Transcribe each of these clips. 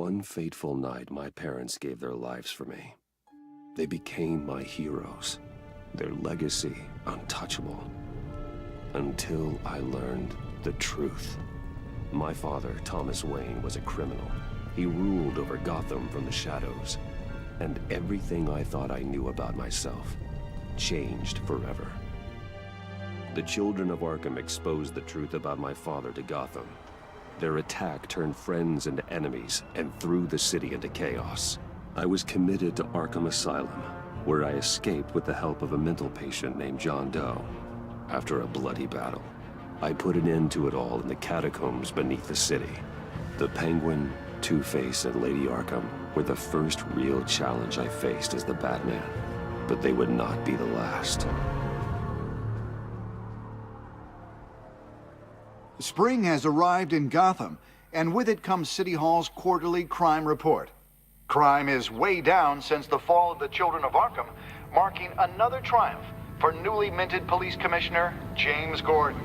one fateful night, my parents gave their lives for me. They became my heroes, their legacy untouchable. Until I learned the truth. My father, Thomas Wayne, was a criminal. He ruled over Gotham from the shadows. And everything I thought I knew about myself changed forever. The children of Arkham exposed the truth about my father to Gotham. Their attack turned friends into enemies and threw the city into chaos. I was committed to Arkham Asylum, where I escaped with the help of a mental patient named John Doe. After a bloody battle, I put an end to it all in the catacombs beneath the city. The Penguin, Two-Face, and Lady Arkham were the first real challenge I faced as the Batman, but they would not be the last. Spring has arrived in Gotham, and with it comes City Hall's quarterly crime report. Crime is way down since the fall of the Children of Arkham, marking another triumph for newly minted Police Commissioner James Gordon.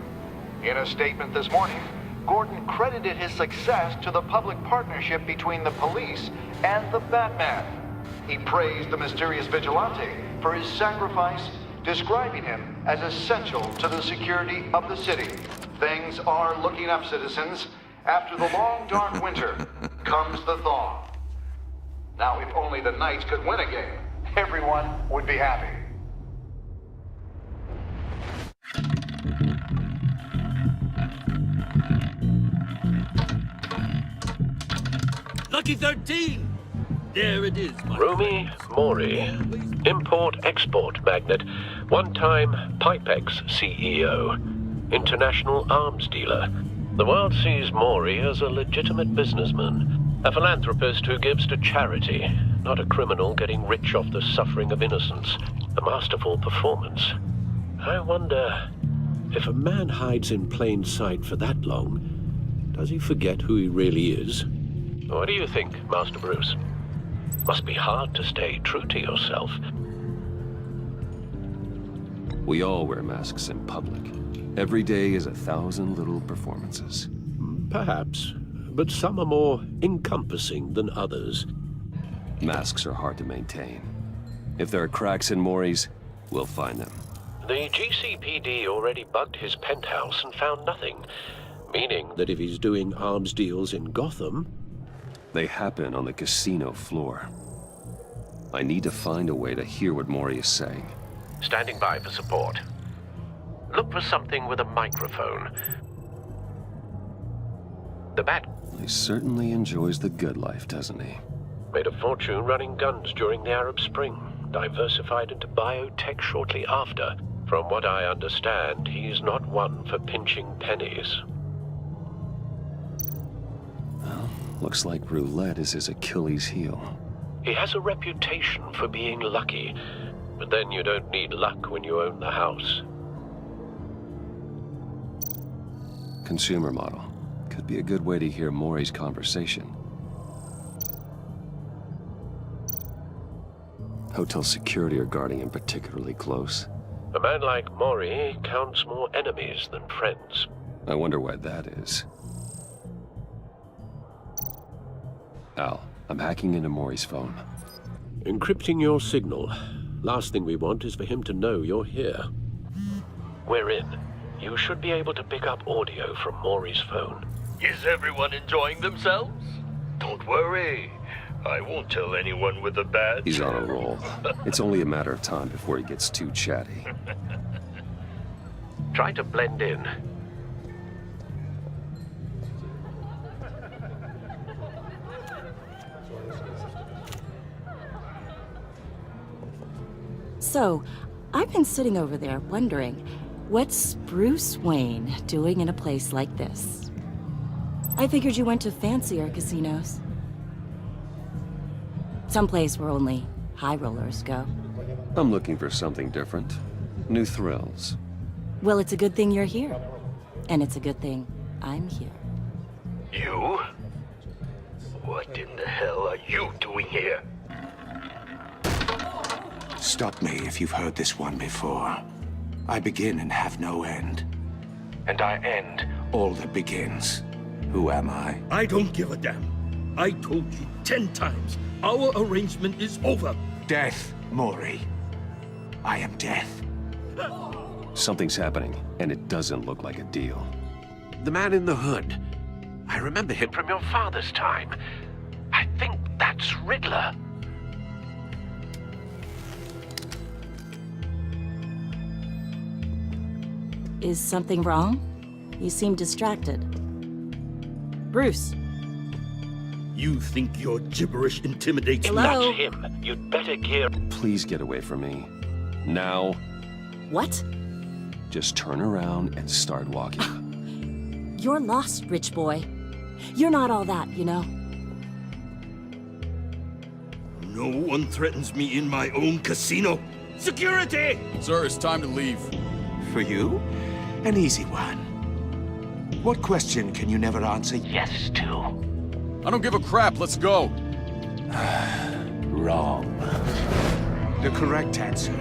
In a statement this morning, Gordon credited his success to the public partnership between the police and the Batman. He praised the mysterious vigilante for his sacrifice, describing him as essential to the security of the city. Things are looking up, citizens. After the long, dark winter comes the thaw. Now, if only the Knights could win a game, everyone would be happy. Lucky 13! There it is, my Rumi Mori, import-export magnate, one-time Pipex CEO, international arms dealer. The world sees Mori as a legitimate businessman, a philanthropist who gives to charity, not a criminal getting rich off the suffering of innocence. A masterful performance. I wonder, if a man hides in plain sight for that long, does he forget who he really is? What do you think, Master Bruce? Must be hard to stay true to yourself. We all wear masks in public. Every day is 1,000 little performances. Perhaps, but some are more encompassing than others. Masks are hard to maintain. If there are cracks in Mori's, we'll find them. The GCPD already bugged his penthouse and found nothing, meaning that if he's doing arms deals in Gotham... They happen on the casino floor. I need to find a way to hear what Mori is saying. Standing by for support. Look for something with a microphone. The Bat... He certainly enjoys the good life, doesn't he? Made a fortune running guns during the Arab Spring. Diversified into biotech shortly after. From what I understand, he's not one for pinching pennies. Well, looks like roulette is his Achilles heel. He has a reputation for being lucky, but then you don't need luck when you own the house. Consumer model. Could be a good way to hear Mori's conversation. Hotel security are guarding him particularly close. A man like Mori counts more enemies than friends. I wonder why that is. Al, I'm hacking into Mori's phone. Encrypting your signal. Last thing we want is for him to know you're here. We're in. You should be able to pick up audio from Mori's phone. Is everyone enjoying themselves? Don't worry. I won't tell anyone with a badge. He's on a roll. It's only a matter of time before he gets too chatty. Try to blend in. So, I've been sitting over there wondering, what's Bruce Wayne doing in a place like this? I figured you went to fancier casinos. Someplace where only high rollers go. I'm looking for something different. New thrills. Well, it's a good thing you're here. And it's a good thing I'm here. You? What in the hell are you doing here? Stop me if you've heard this one before. I begin and have no end. And I end all that begins. Who am I? I don't give a damn. I told you 10 times. Our arrangement is over. Death, Maury. I am death. Something's happening, and it doesn't look like a deal. The man in the hood. I remember him from your father's time. I think that's Riddler. Is something wrong? You seem distracted. Bruce. You think your gibberish intimidates me? Hello? That's him. You'd better gear... Please get away from me. Now, What? just turn around and start walking. You're lost, rich boy. You're not all that, you know. No one threatens me in my own casino. Security! Sir, it's time to leave. For you? An easy one. What question can you never answer Yes to. I don't give a crap, let's go. wrong? The correct answer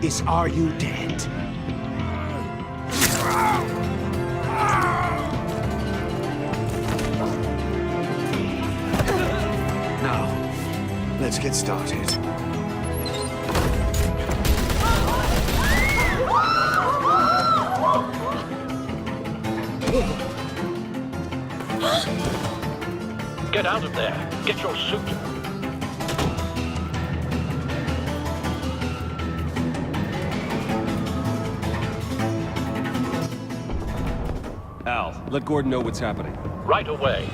is, are you dead? Now, let's get started. Get out of there. Get your suit. Al, let Gordon know what's happening. Right away.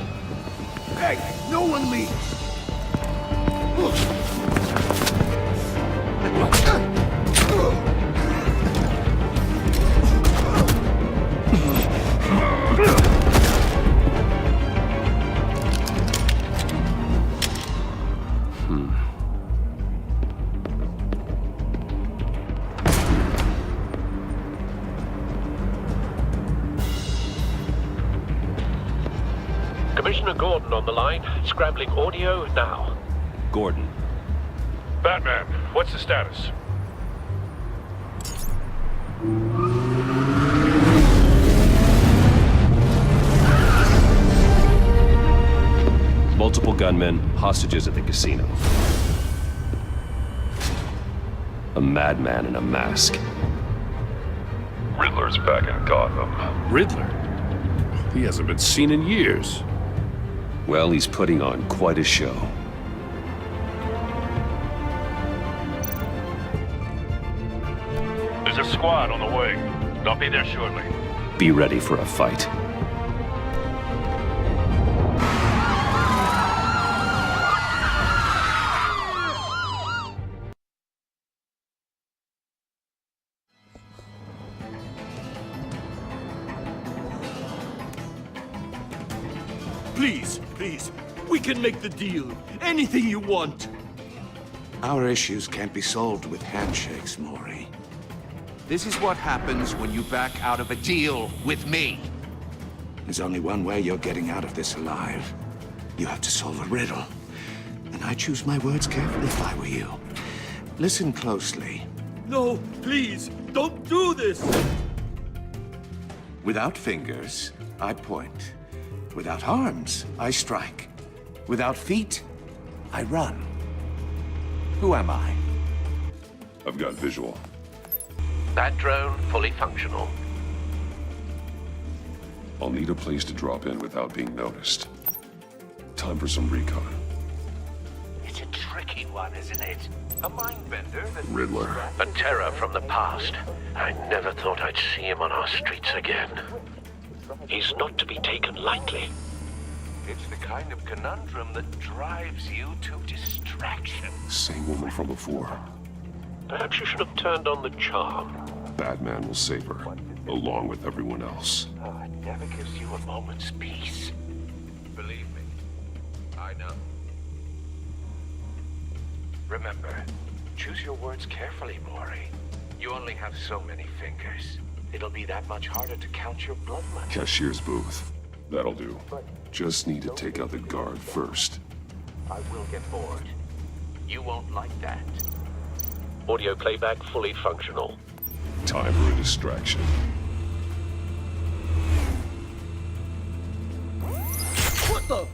Hey, no one leaves! Commissioner Gordon on the line. Scrambling audio now. Gordon. Batman, what's the status? Multiple gunmen, hostages at the casino. A madman in a mask. Riddler's back in Gotham. Riddler? He hasn't been seen in years. Well, he's putting on quite a show. There's a squad on the way. They'll be there shortly. Be ready for a fight. Please, please, we can make the deal. Anything you want. Our issues can't be solved with handshakes, Maury. This is what happens when you back out of a deal with me. There's only one way you're getting out of this alive. You have to solve a riddle. And I choose my words carefully if I were you. Listen closely. No, please, don't do this. Without fingers, I point. Without arms, I strike. Without feet, I run. Who am I? I've got visual. That drone fully functional. I'll need a place to drop in without being noticed. Time for some recon. It's a tricky one, isn't it? A mind-bender that... Riddler. A terror from the past. I never thought I'd see him on our streets again. He's not to be taken lightly. It's the kind of conundrum that drives you to distraction. Same woman from before. Perhaps you should have turned on the charm. Batman will save her, along with everyone else. Oh, it never gives you a moment's peace. Believe me, I know. Remember, choose your words carefully, Maury. You only have so many fingers. It'll be that much harder to count your blood money. Cashier's booth. That'll do. Just need to take out the guard first. I will get bored. You won't like that. Audio playback fully functional. Time for a distraction. What the?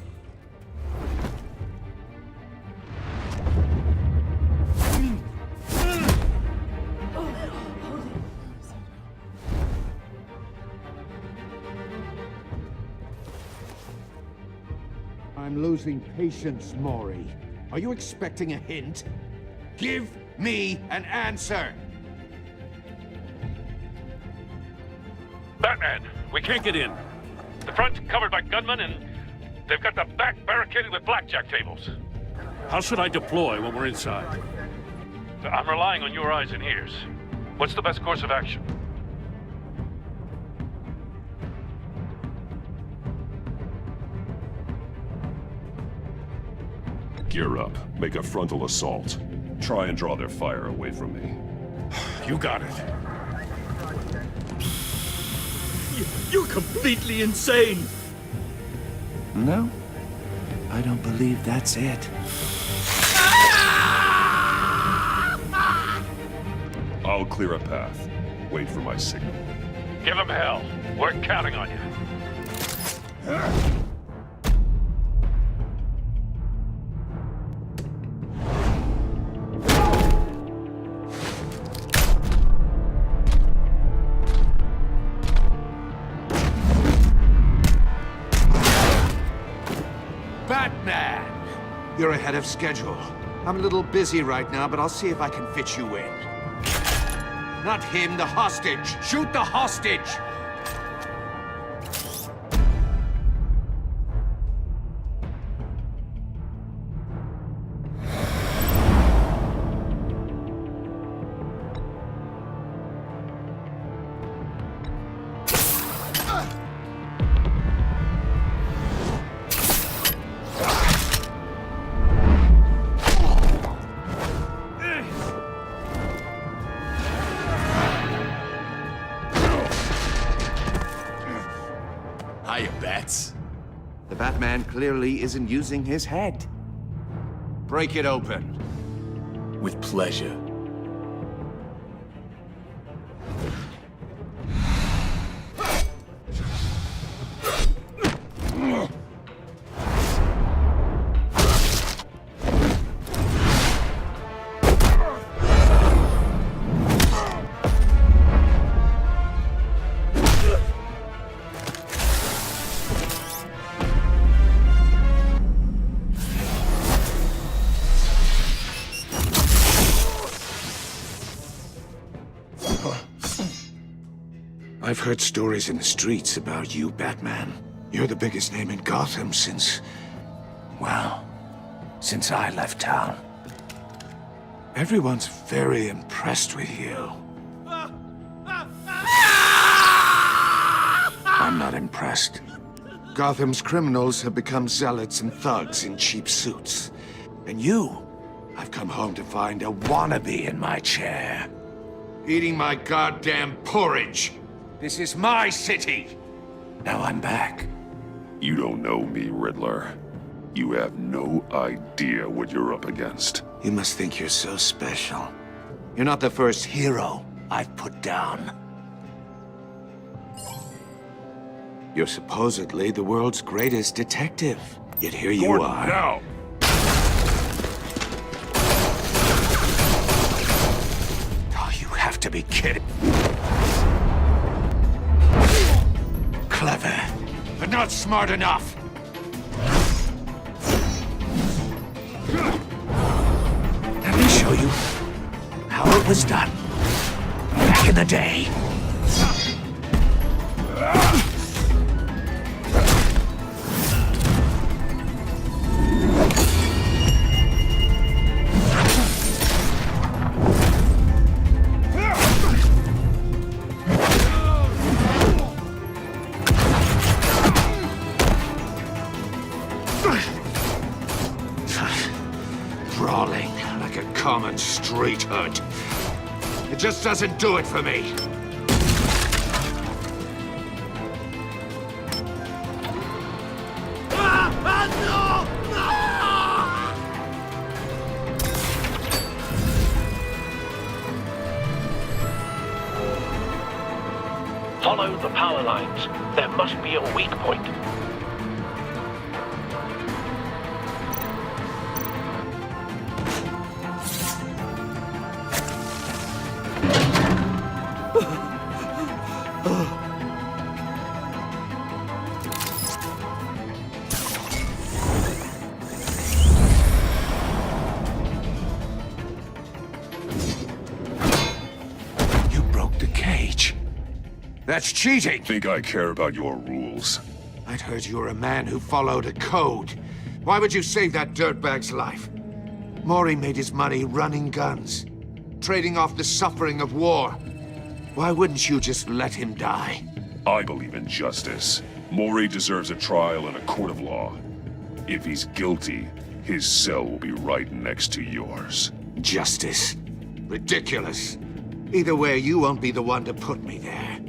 I'm losing patience, Maury. Are you expecting a hint? Give me an answer! Batman, we can't get in. The front's covered by gunmen, and they've got the back barricaded with blackjack tables. How should I deploy when we're inside? I'm relying on your eyes and ears. What's the best course of action? Gear up. Make a frontal assault. Try and draw their fire away from me. You got it. You're completely insane! No, I don't believe that's it. I'll clear a path. Wait for my signal. Give them hell. We're counting on you. Batman! You're ahead of schedule. I'm a little busy right now, but I'll see if I can fit you in. Not him, the hostage! Shoot the hostage! Hiya, Bats. The Batman clearly isn't using his head. Break it open. With pleasure. I've heard stories in the streets about you, Batman. You're the biggest name in Gotham since... well, since I left town. Everyone's very impressed with you. I'm not impressed. Gotham's criminals have become zealots and thugs in cheap suits. And you, I've come home to find a wannabe in my chair. Eating my goddamn porridge. This is my city. Now I'm back. You don't know me, Riddler. You have no idea what you're up against. You must think you're so special. You're not the first hero I've put down. You're supposedly the world's greatest detective. Yet here you Gordon, are. now! Oh, you have to be kidding. Clever, but not smart enough. Let me show you how it was done back in the day. Brawling like a common street hood. It just doesn't do it for me. Follow the power lines. There must be a weak point. That's cheating! Think I care about your rules? I'd heard you were a man who followed a code. Why would you save that dirtbag's life? Maury made his money running guns, trading off the suffering of war. Why wouldn't you just let him die? I believe in justice. Maury deserves a trial in a court of law. If he's guilty, his cell will be right next to yours. Justice? Ridiculous. Either way, you won't be the one to put me there.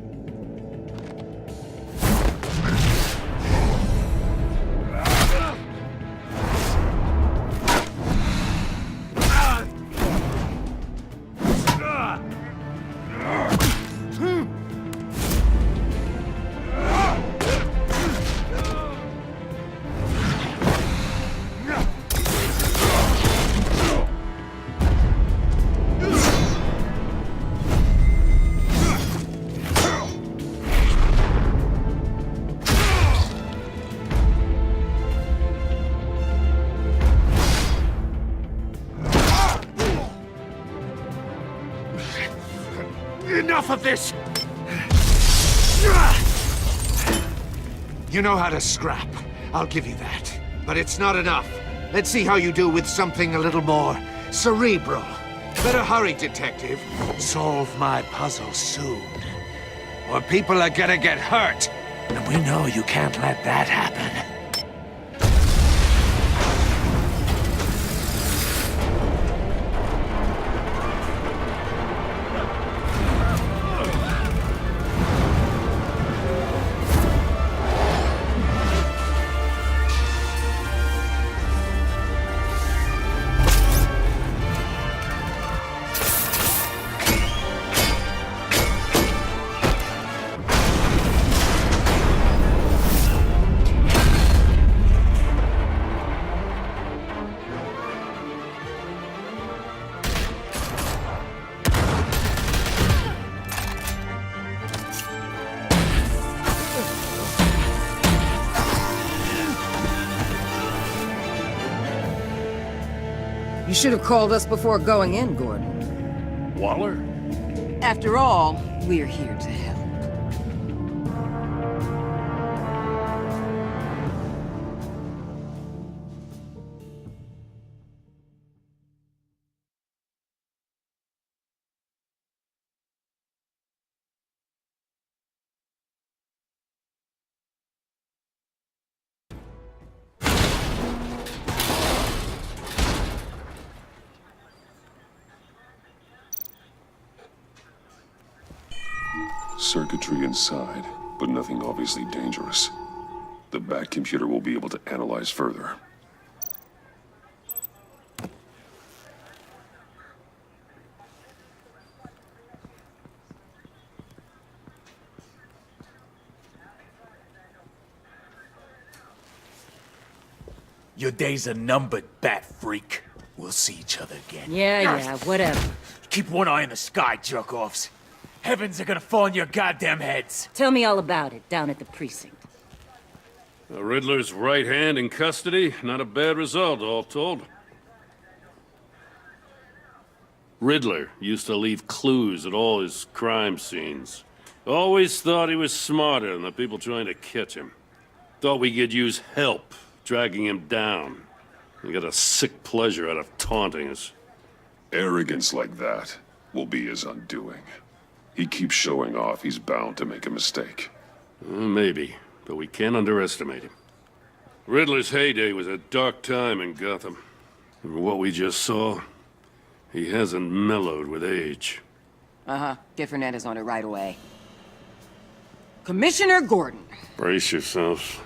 Enough of this! You know how to scrap. I'll give you that. But it's not enough. Let's see how you do with something a little more cerebral. Better hurry, detective. Solve my puzzle soon. Or people are gonna get hurt. And we know you can't let that happen. You should have called us before going in, Gordon. Waller? After all, we're here to help. Circuitry inside, but nothing obviously dangerous. The back computer will be able to analyze further. Your days are numbered, bat freak. We'll see each other again. Yeah, whatever. Keep one eye in the sky, jerk-offs. Heavens are gonna fall on your goddamn heads. Tell me all about it down at the precinct. The Riddler's right hand in custody. Not a bad result, all told. Riddler used to leave clues at all his crime scenes. Always thought he was smarter than the people trying to catch him. Thought we could use help dragging him down. He got a sick pleasure out of taunting us. Arrogance like that will be his undoing. He keeps showing off, he's bound to make a mistake. Maybe, but we can't underestimate him. Riddler's heyday was a dark time in Gotham. And from what we just saw, he hasn't mellowed with age. Uh-huh. Get Fernandez on it right away. Commissioner Gordon. Brace yourselves.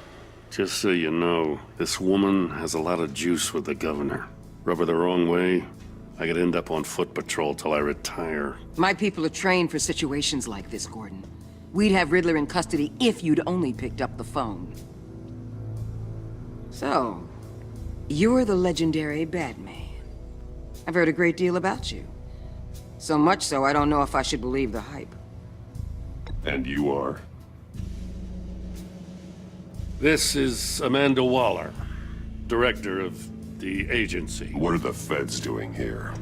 Just so you know, this woman has a lot of juice with the governor. Rub her the wrong way, I could end up on foot patrol till I retire. My people are trained for situations like this, Gordon. We'd have Riddler in custody if you'd only picked up the phone. So, you're the legendary Batman. I've heard a great deal about you. So much so, I don't know if I should believe the hype. And you are? This is Amanda Waller, director of the agency. What are the feds doing here?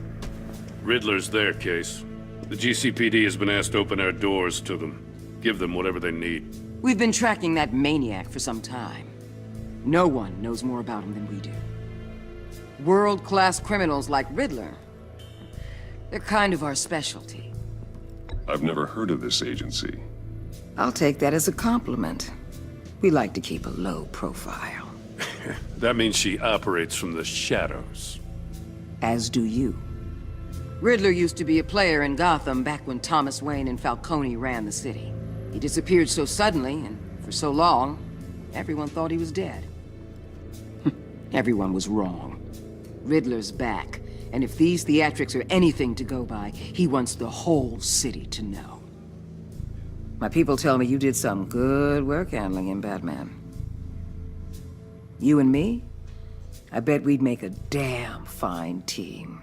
Riddler's their case. The GCPD has been asked to open our doors to them. Give them whatever they need. We've been tracking that maniac for some time. No one knows more about him than we do. World-class criminals like Riddler. They're kind of our specialty. I've never heard of this agency. I'll take that as a compliment. We like to keep a low profile. That means she operates from the shadows. As do you. Riddler used to be a player in Gotham back when Thomas Wayne and Falcone ran the city. He disappeared so suddenly and for so long, everyone thought he was dead. Everyone was wrong. Riddler's back, and if these theatrics are anything to go by, he wants the whole city to know. My people tell me you did some good work handling him, Batman. You and me? I bet we'd make a damn fine team.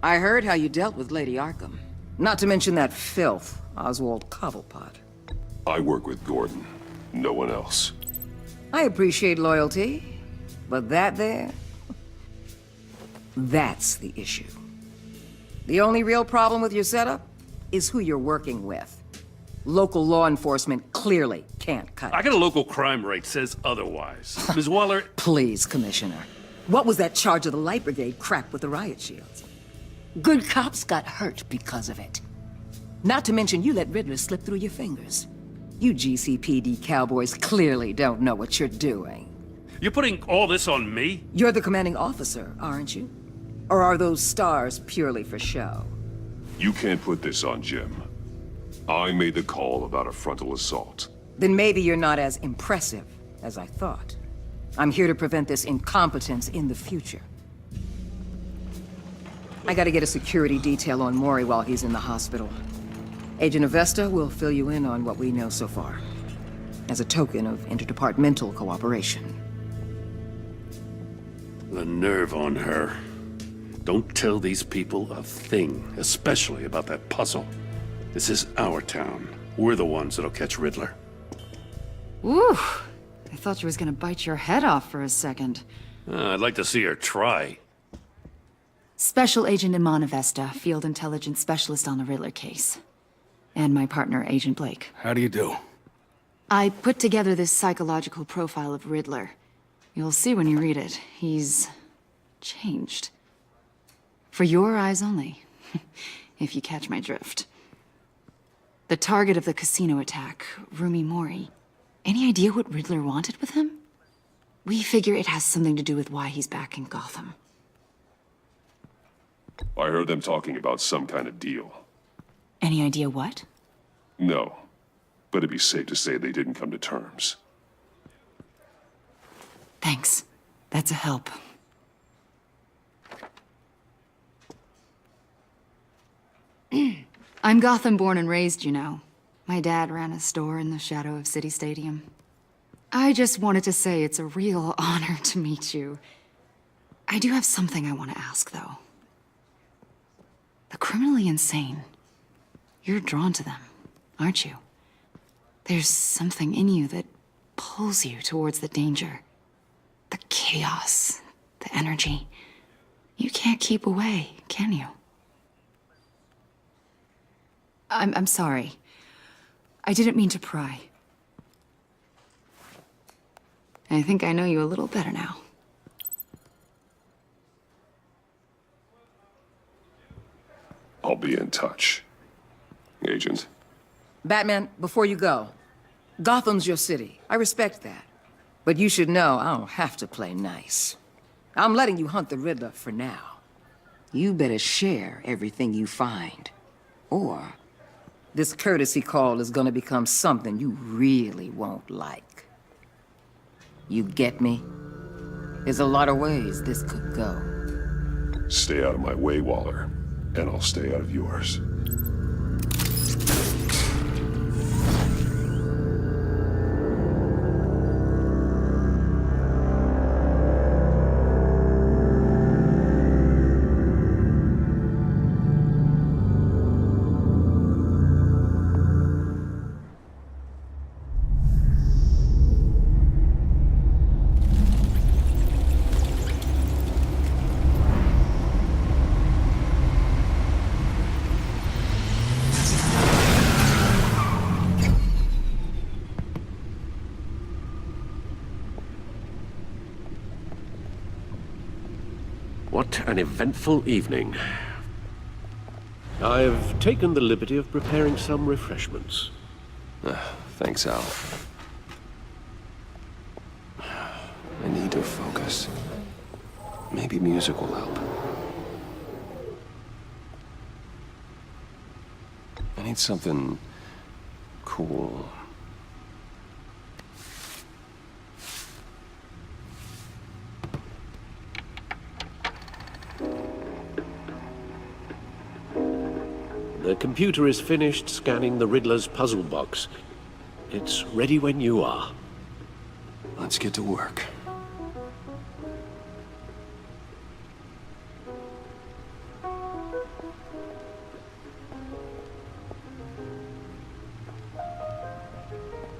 I heard how you dealt with Lady Arkham. Not to mention that filth, Oswald Cobblepot. I work with Gordon. No one else. I appreciate loyalty, but that there... that's the issue. The only real problem with your setup is who you're working with. Local law enforcement clearly can't cut it. I got a local crime rate says otherwise. Ms. Waller... Please, Commissioner. What was that charge of the Light Brigade crap with the riot shields? Good cops got hurt because of it. Not to mention you let Riddler slip through your fingers. You GCPD cowboys clearly don't know what you're doing. You're putting all this on me? You're the commanding officer, aren't you? Or are those stars purely for show? You can't put this on Jim. I made the call about a frontal assault. Then maybe you're not as impressive as I thought. I'm here to prevent this incompetence in the future. I gotta get a security detail on Maury while he's in the hospital. Agent Avesta will fill you in on what we know so far, as a token of interdepartmental cooperation. The nerve on her. Don't tell these people a thing, especially about that puzzle. This is our town. We're the ones that'll catch Riddler. Ooh, I thought you was gonna bite your head off for a second. I'd like to see her try. Special Agent Iman Avesta, Field Intelligence Specialist on the Riddler case. And my partner, Agent Blake. How do you do? I put together this psychological profile of Riddler. You'll see when you read it. He's... changed. For your eyes only, if you catch my drift. The target of the casino attack, Rumi Mori. Any idea what Riddler wanted with him? We figure it has something to do with why he's back in Gotham. I heard them talking about some kind of deal. Any idea what? No, but it'd be safe to say they didn't come to terms. Thanks. That's a help. I'm Gotham born and raised, you know. My dad ran a store in the shadow of City Stadium. I just wanted to say it's a real honor to meet you. I do have something I want to ask, though. The criminally insane. You're drawn to them, aren't you? There's something in you that pulls you towards the danger. The chaos, the energy. You can't keep away, can you? I'm sorry. I didn't mean to pry. I think I know you a little better now. I'll be in touch. Agent. Batman, before you go, Gotham's your city. I respect that. But you should know I don't have to play nice. I'm letting you hunt the Riddler for now. You better share everything you find. Or this courtesy call is gonna become something you really won't like. You get me? There's a lot of ways this could go. Stay out of my way, Waller, and I'll stay out of yours. What an eventful evening. I've taken the liberty of preparing some refreshments. Thanks, Al. I need to focus. Maybe music will help. I need something cool. The computer is finished scanning the Riddler's puzzle box. It's ready when you are. Let's get to work.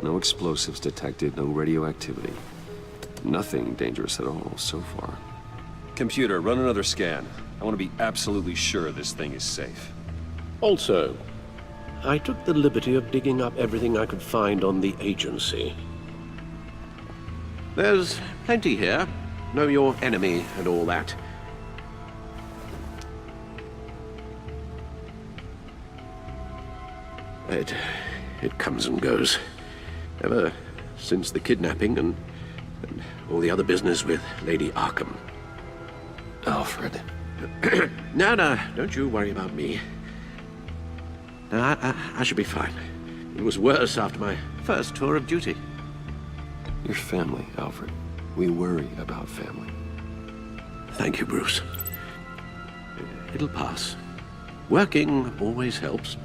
No explosives detected, no radioactivity. Nothing dangerous at all so far. Computer, run another scan. I want to be absolutely sure this thing is safe. Also, I took the liberty of digging up everything I could find on the agency. There's plenty here. Know your enemy and all that. It comes and goes. Ever since the kidnapping and all the other business with Lady Arkham. Alfred. No, don't you worry about me. No, I should be fine. It was worse after my first tour of duty. Your family, Alfred. We worry about family. Thank you, Bruce. It'll pass. Working always helps.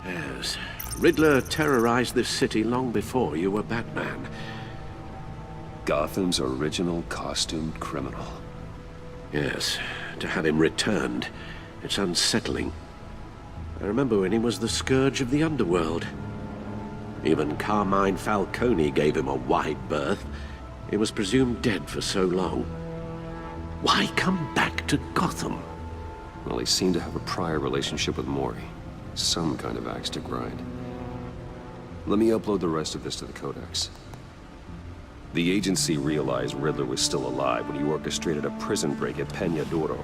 Yes. Riddler terrorized this city long before you were Batman. Gotham's original costumed criminal. Yes. To have him returned, it's unsettling. I remember when he was the scourge of the underworld. Even Carmine Falcone gave him a wide berth. He was presumed dead for so long. Why come back to Gotham? Well, he seemed to have a prior relationship with Mori. Some kind of axe to grind. Let me upload the rest of this to the Codex. The agency realized Riddler was still alive when he orchestrated a prison break at Peña Duro.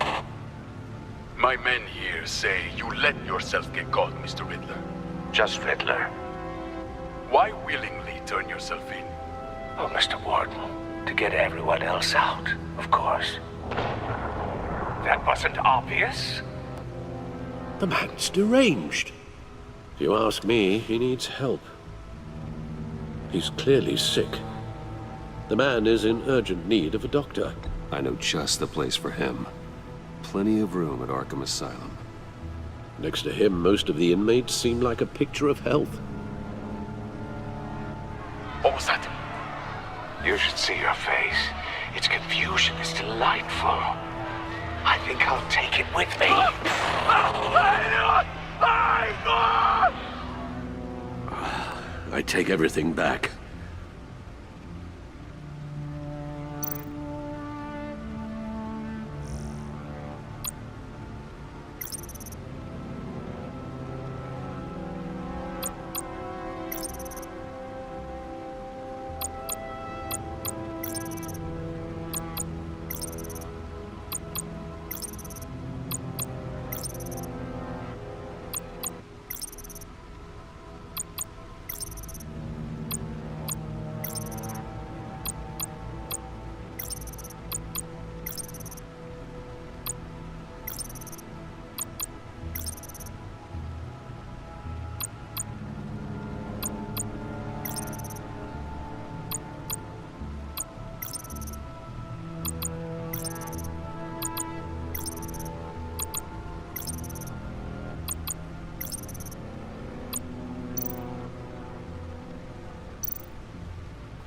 My men here say you let yourself get caught, Mr. Riddler. Just Riddler. Why willingly turn yourself in? Oh, Mr. Warden, to get everyone else out, of course. That wasn't obvious? The man's deranged. If you ask me, he needs help. He's clearly sick. The man is in urgent need of a doctor. I know just the place for him. Plenty of room at Arkham Asylum. Next to him, most of the inmates seem like a picture of health. What was that? You should see your face. Its confusion is delightful. I think I'll take it with me. I take everything back.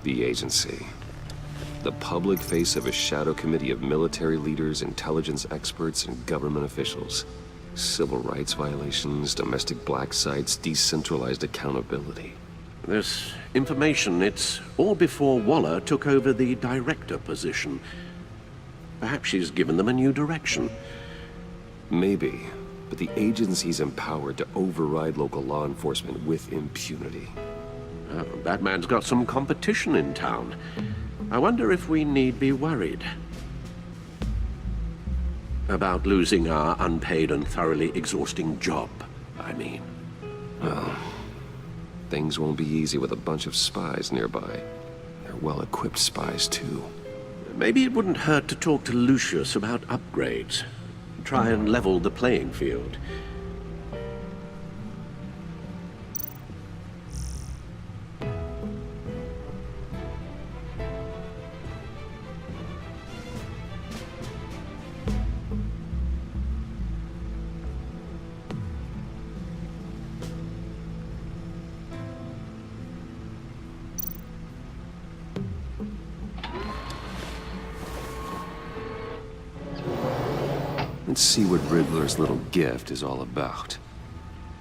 The agency. The public face of a shadow committee of military leaders, intelligence experts, and government officials. Civil rights violations, domestic black sites, decentralized accountability. This information, it's all before Waller took over the director position. Perhaps she's given them a new direction. Maybe, but the agency's empowered to override local law enforcement with impunity. Batman's got some competition in town. I wonder if we need be worried about losing our unpaid and thoroughly exhausting job, I mean. Well, things won't be easy with a bunch of spies nearby. They're well-equipped spies, too. Maybe it wouldn't hurt to talk to Lucius about upgrades. Try and level the playing field. Let's see what Riddler's little gift is all about.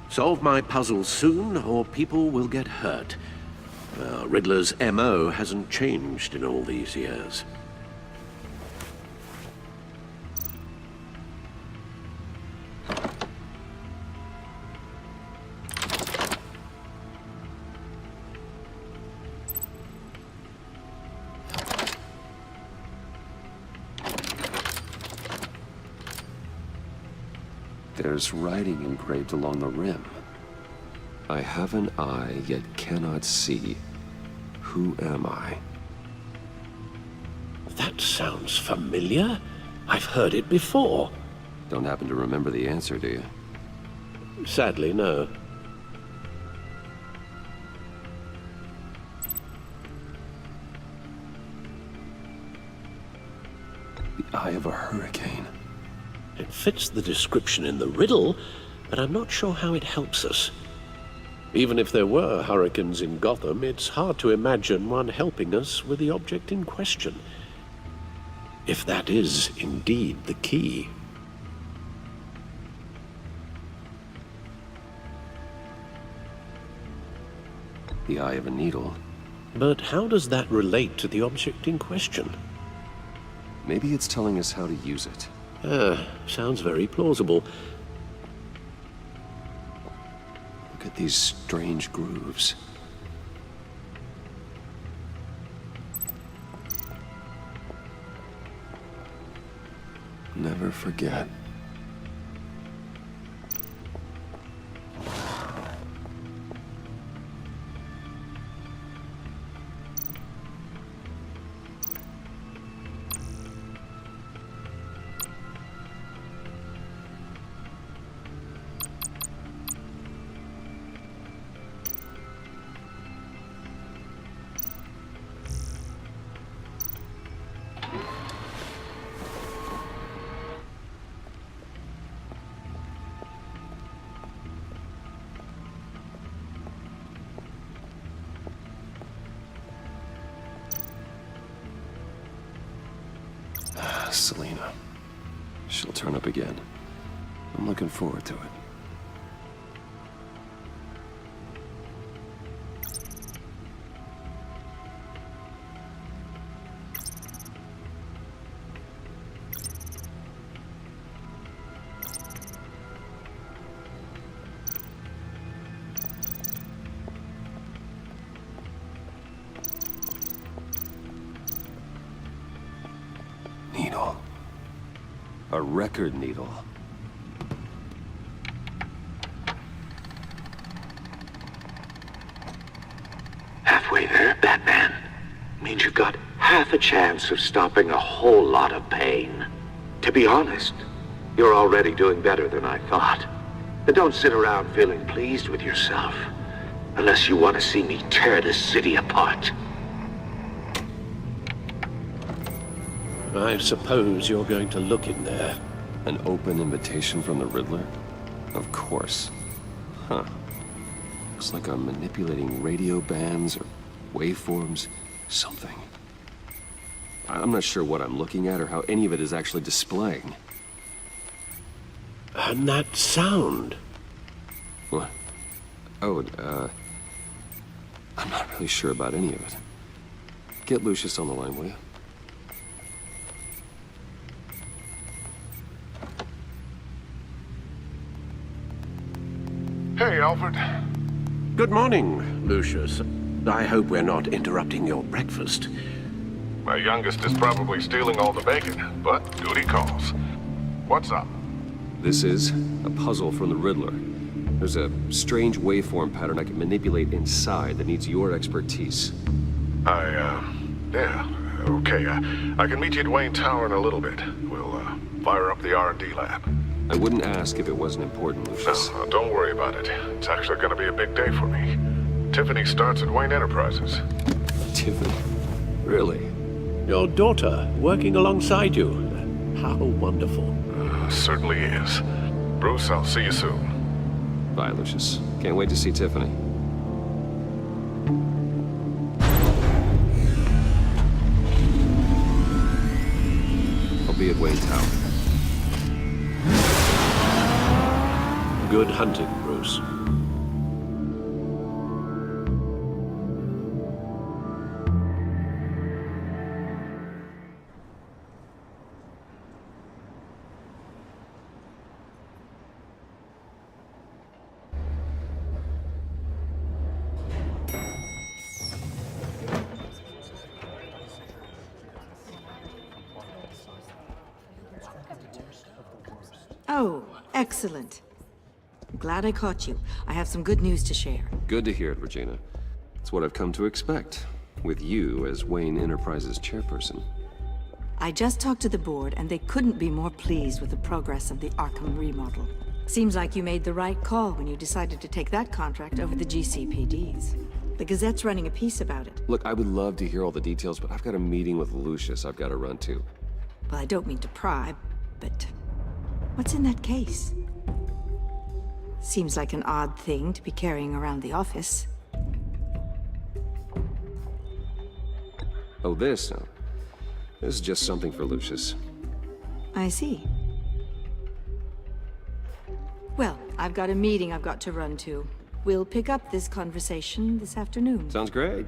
Solve my puzzle soon, or people will get hurt. Riddler's MO hasn't changed in all these years. There's writing engraved along the rim. I have an eye, yet cannot see. Who am I? That sounds familiar. I've heard it before. Don't happen to remember the answer, do you? Sadly, no. The eye of a hurricane. It fits the description in the riddle, but I'm not sure how it helps us. Even if there were hurricanes in Gotham, it's hard to imagine one helping us with the object in question. If that is indeed the key. The eye of a needle. But how does that relate to the object in question? Maybe it's telling us how to use it. Sounds very plausible. Look at these strange grooves. Never forget. Selina. She'll turn up again. I'm looking forward to it. Needle. A record needle. Halfway there, Batman. Means you've got half a chance of stopping a whole lot of pain. To be honest, you're already doing better than I thought. But don't sit around feeling pleased with yourself. Unless you want to see me tear this city apart. I suppose you're going to look in there. An open invitation from the Riddler? Of course. Huh. Looks like I'm manipulating radio bands or waveforms, something. I'm not sure what I'm looking at or how any of it is actually displaying. And that sound. What? Oh, I'm not really sure about any of it. Get Lucius on the line, will you? Alfred. Good morning, Lucius. I hope we're not interrupting your breakfast. My youngest is probably stealing all the bacon, but duty calls. What's up? This is a puzzle from the Riddler. There's a strange waveform pattern I can manipulate inside that needs your expertise. Yeah, okay. I can meet you at Wayne Tower in a little bit. We'll, fire up the R&D lab. I wouldn't ask if it wasn't important, Lucius. No, don't worry about it. It's actually gonna be a big day for me. Tiffany starts at Wayne Enterprises. Tiffany? Really? Your daughter working alongside you. How wonderful. Certainly is. Bruce, I'll see you soon. Bye, Lucius. Can't wait to see Tiffany. I'll be at Wayne Tower. Good hunting, Bruce. Oh, excellent. I'm glad I caught you. I have some good news to share. Good to hear it, Regina. It's what I've come to expect, with you as Wayne Enterprises chairperson. I just talked to the board, and they couldn't be more pleased with the progress of the Arkham remodel. Seems like you made the right call when you decided to take that contract over the GCPD's. The Gazette's running a piece about it. Look, I would love to hear all the details, but I've got a meeting with Lucius I've got to run to. Well, I don't mean to pry, but what's in that case? Seems like an odd thing to be carrying around the office. Oh, this? No. This is just something for Lucius. I see. Well, I've got a meeting I've got to run to. We'll pick up this conversation this afternoon. Sounds great.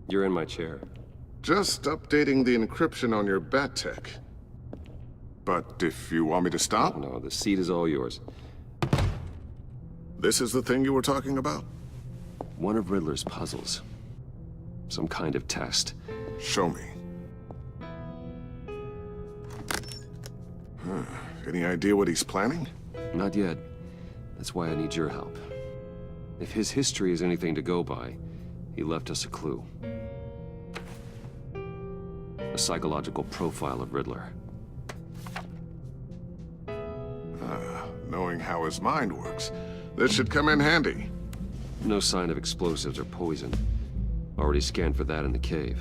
You're in my chair. Just updating the encryption on your bat tech. But if you want me to stop? No, the seat is all yours. This is the thing you were talking about? One of Riddler's puzzles. Some kind of test. Show me. Any idea what he's planning? Not yet. That's why I need your help. If his history is anything to go by, he left us a clue. A psychological profile of Riddler. Knowing how his mind works, this should come in handy. No sign of explosives or poison. Already scanned for that in the cave.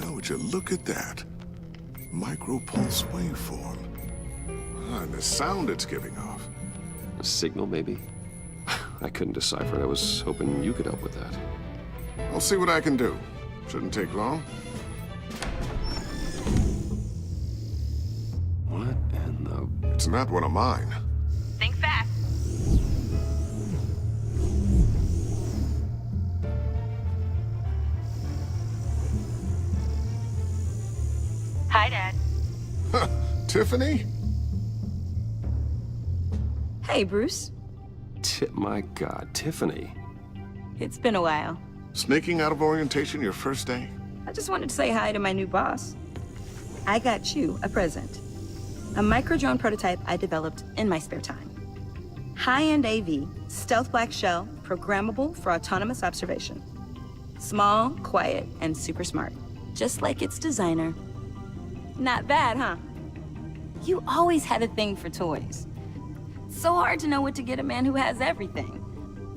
Would you look at that? Micropulse waveform. And the sound it's giving off. A signal, maybe? I couldn't decipher it. I was hoping you could help with that. I'll see what I can do. Shouldn't take long. What in the... It's not one of mine. Think fast. Hi, Dad. Tiffany? Hey, Bruce. My God, Tiffany. It's been a while. Sneaking out of orientation your first day? I just wanted to say hi to my new boss. I got you a present. A micro-drone prototype I developed in my spare time. High-end AV, stealth black shell, programmable for autonomous observation. Small, quiet, and super smart. Just like its designer. Not bad, huh? You always had a thing for toys. So hard to know what to get a man who has everything.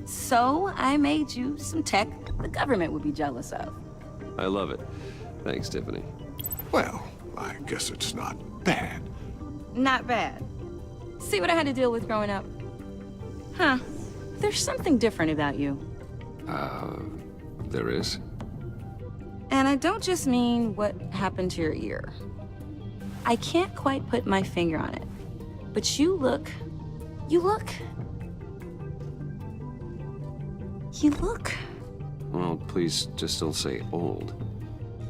So I made you some tech the government would be jealous of. I love it. Thanks, Tiffany. Well, I guess it's not bad. Not bad. See what I had to deal with growing up? Huh. There's something different about you. There is? And I don't just mean what happened to your ear. I can't quite put my finger on it, but you look... Well, please just don't say old.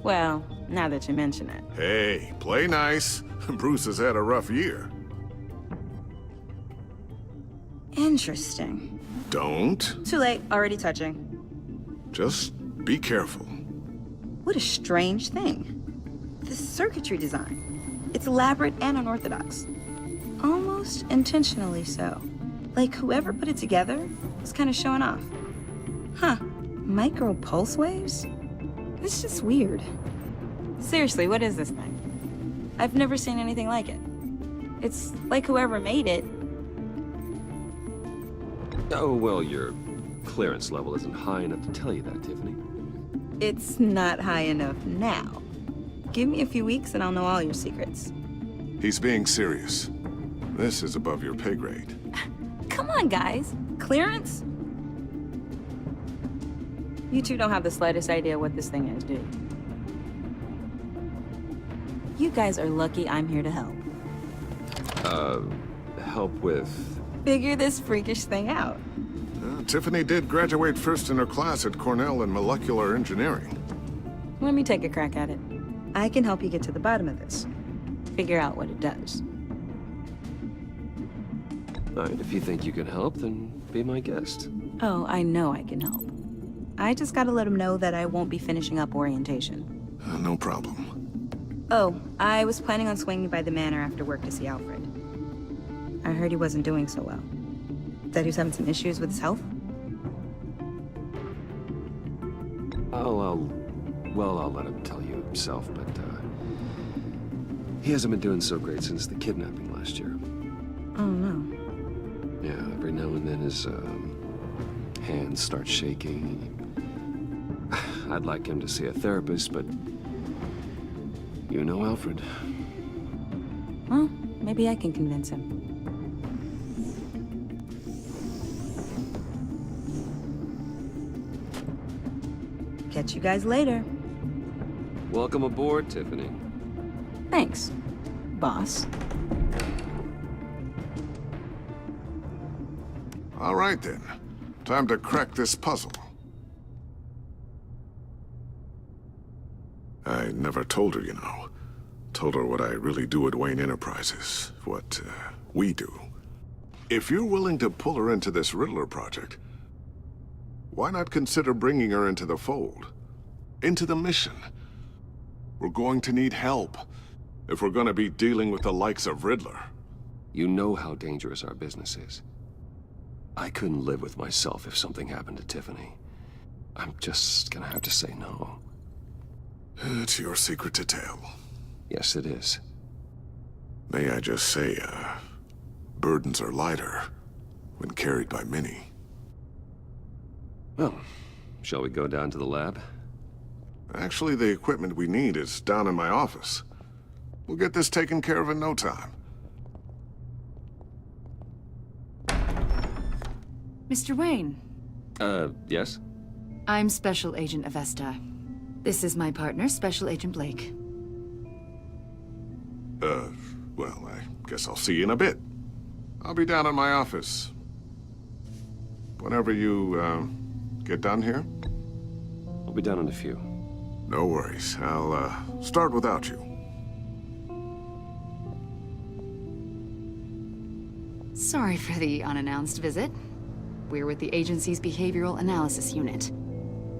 Well, now that you mention it. Hey, play nice. Bruce has had a rough year. Interesting. Don't. Too late, already touching. Just be careful. What a strange thing. The circuitry design. It's elaborate and unorthodox. Almost intentionally so. Like whoever put it together was kind of showing off. Huh, micro pulse waves? It's just weird. Seriously, what is this thing? I've never seen anything like it. It's like whoever made it. Oh, well, your clearance level isn't high enough to tell you that, Tiffany. It's not high enough now. Give me a few weeks and I'll know all your secrets. He's being serious. This is above your pay grade. Come on, guys. Clearance? You two don't have the slightest idea what this thing is, do you? You guys are lucky I'm here to help. Help with... Figure this freakish thing out. Tiffany did graduate first in her class at Cornell in molecular engineering. Let me take a crack at it. I can help you get to the bottom of this. Figure out what it does. All right, if you think you can help, then be my guest. Oh, I know I can help. I just gotta let him know that I won't be finishing up orientation. No problem. Oh, I was planning on swinging by the manor after work to see Alfred. I heard he wasn't doing so well. That he was having some issues with his health? I'll let him tell you himself, but, he hasn't been doing so great since the kidnapping last year. Oh, no. Yeah, every now and then his, hands start shaking. I'd like him to see a therapist, but you know Alfred. Well, maybe I can convince him. Catch you guys later. Welcome aboard, Tiffany. Thanks, boss. All right, then. Time to crack this puzzle. I never told her, you know. Told her what I really do at Wayne Enterprises. What, we do. If you're willing to pull her into this Riddler project, why not consider bringing her into the fold? Into the mission? We're going to need help if we're going to be dealing with the likes of Riddler. You know how dangerous our business is. I couldn't live with myself if something happened to Tiffany. I'm just gonna have to say no. It's your secret to tell. Yes, it is. May I just say, burdens are lighter when carried by many. Well, shall we go down to the lab? Actually, the equipment we need is down in my office. We'll get this taken care of in no time. Mr. Wayne. Yes? I'm Special Agent Avesta. This is my partner, Special Agent Blake. Well, I guess I'll see you in a bit. I'll be down in my office. Whenever you, get done here? I'll be down in a few. No worries. I'll, start without you. Sorry for the unannounced visit. We're with the agency's Behavioral Analysis Unit.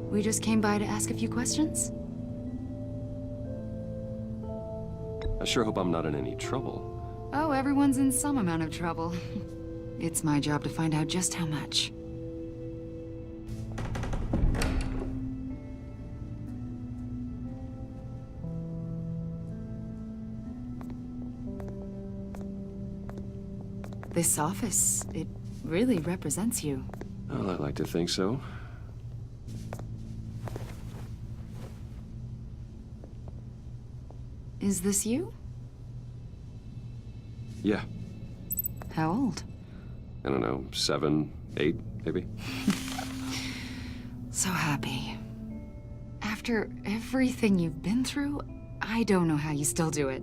We just came by to ask a few questions. I sure hope I'm not in any trouble. Oh, everyone's in some amount of trouble. It's my job to find out just how much. This office, it really represents you. Well, I'd like to think so. Is this you? Yeah. How old? I don't know, 7, 8, maybe? So happy. After everything you've been through, I don't know how you still do it.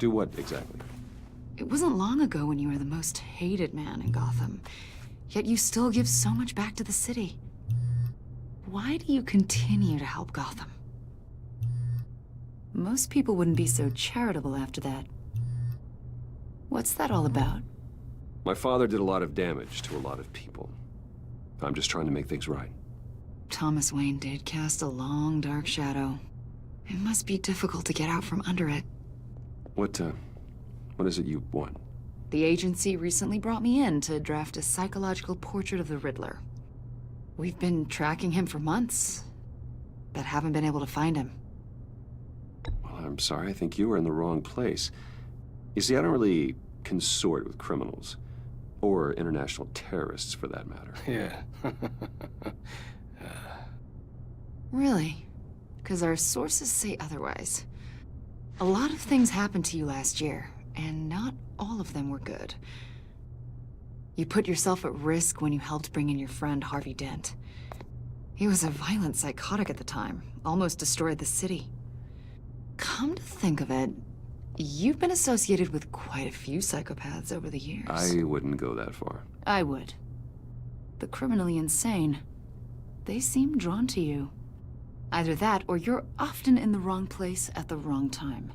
Do what, exactly? It wasn't long ago when you were the most hated man in Gotham, yet you still give so much back to the city. Why do you continue to help Gotham? Most people wouldn't be so charitable after that. What's that all about? My father did a lot of damage to a lot of people. I'm just trying to make things right. Thomas Wayne did cast a long, dark shadow. It must be difficult to get out from under it. What is it you want? The agency recently brought me in to draft a psychological portrait of the Riddler. We've been tracking him for months, but haven't been able to find him. Well, I'm sorry, I think you were in the wrong place. You see, I don't really consort with criminals. Or international terrorists, for that matter. Yeah. Really? Because our sources say otherwise. A lot of things happened to you last year, and not all of them were good. You put yourself at risk when you helped bring in your friend Harvey Dent. He was a violent psychotic at the time, almost destroyed the city. Come to think of it, you've been associated with quite a few psychopaths over the years. I wouldn't go that far. I would. The criminally insane, they seem drawn to you. Either that, or you're often in the wrong place at the wrong time.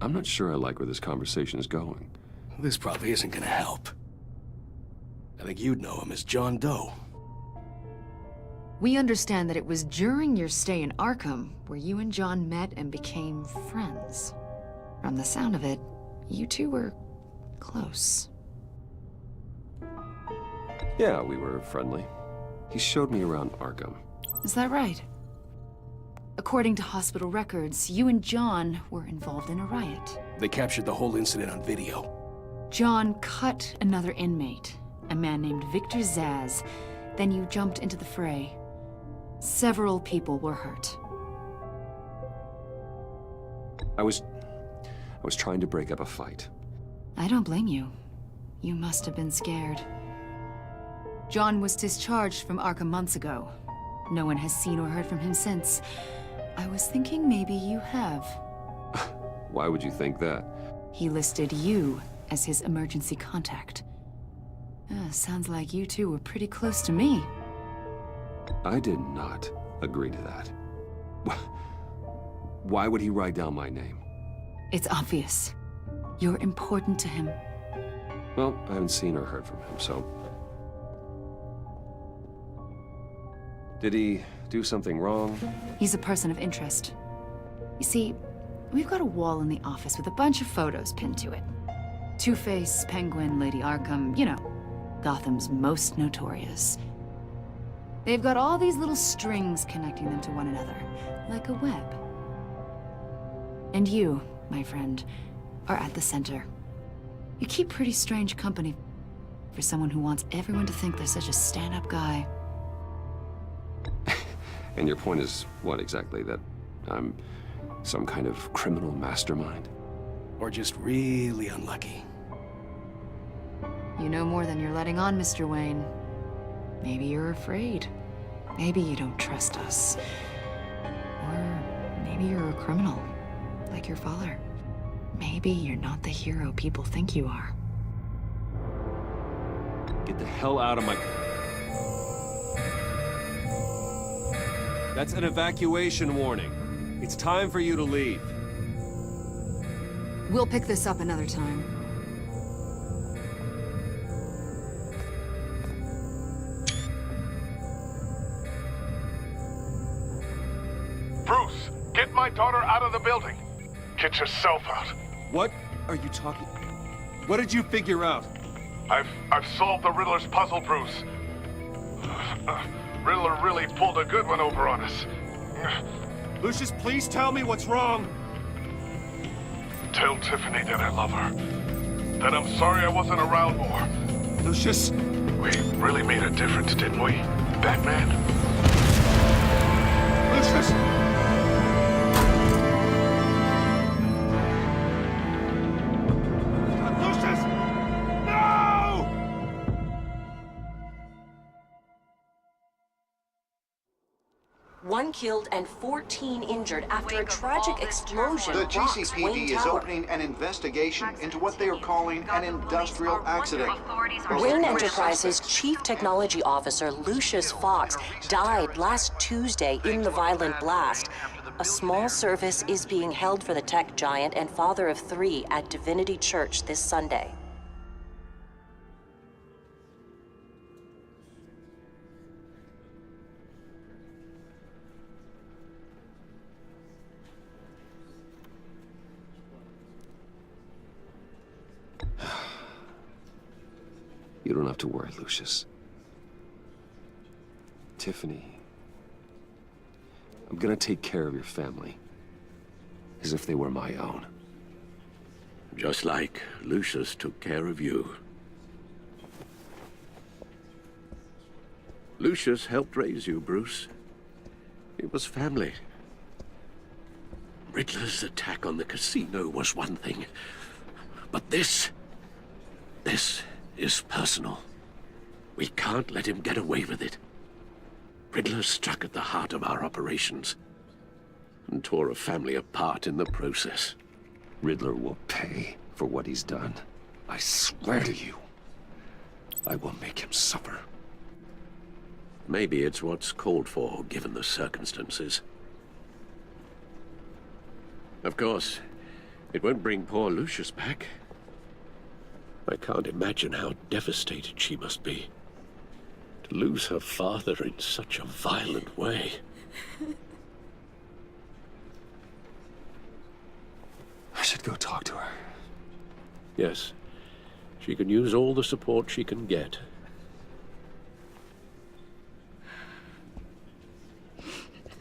I'm not sure I like where this conversation is going. This probably isn't gonna help. I think you'd know him as John Doe. We understand that it was during your stay in Arkham where you and John met and became friends. From the sound of it, you two were close. Yeah, we were friendly. He showed me around Arkham. Is that right? According to hospital records, you and John were involved in a riot. They captured the whole incident on video. John cut another inmate, a man named Victor Zsasz. Then you jumped into the fray. Several people were hurt. I was trying to break up a fight. I don't blame you. You must have been scared. John was discharged from Arkham months ago. No one has seen or heard from him since. I was thinking maybe you have. Why would you think that? He listed you as his emergency contact. Sounds like you two were pretty close to me. I did not agree to that. Why would he write down my name? It's obvious. You're important to him. Well, I haven't seen or heard from him, so... Did he do something wrong? He's a person of interest. You see, we've got a wall in the office with a bunch of photos pinned to it. Two-Face, Penguin, Lady Arkham, you know, Gotham's most notorious. They've got all these little strings connecting them to one another, like a web. And you, my friend, are at the center. You keep pretty strange company for someone who wants everyone to think they're such a stand-up guy. And your point is what exactly? That I'm some kind of criminal mastermind? Or just really unlucky. You know more than you're letting on, Mr. Wayne. Maybe you're afraid. Maybe you don't trust us. Or maybe you're a criminal, like your father. Maybe you're not the hero people think you are. Get the hell out of my... That's an evacuation warning. It's time for you to leave. We'll pick this up another time. Bruce, get my daughter out of the building. Get yourself out. What are you talking... What did you figure out? I've solved the Riddler's puzzle, Bruce. Riddler really pulled a good one over on us. Lucius, please tell me what's wrong. Tell Tiffany that I love her. That I'm sorry I wasn't around more. Lucius... We really made a difference, didn't we, Batman? Lucius! Lucius! No! 1 killed and 14 injured after a tragic explosion The rocks GCPD Wayne is Tower. opening an investigation into what they are calling an industrial accident. Wayne Enterprises' Chief Technology Officer Lucius Fox died last Tuesday in the violent blast. A small service is being held for the tech giant and father of 3 at Divinity Church this Sunday. You don't have to worry, Lucius. Tiffany, I'm gonna take care of your family. As if they were my own. Just like Lucius took care of you. Lucius helped raise you, Bruce. It was family. Riddler's attack on the casino was one thing. But this is personal. We can't let him get away with it. Riddler struck at the heart of our operations and tore a family apart in the process. Riddler will pay for what he's done. I swear to you, I will make him suffer. Maybe it's what's called for, given the circumstances. Of course, it won't bring poor Lucius back. I can't imagine how devastated she must be. To lose her father in such a violent way. I should go talk to her. Yes, she can use all the support she can get.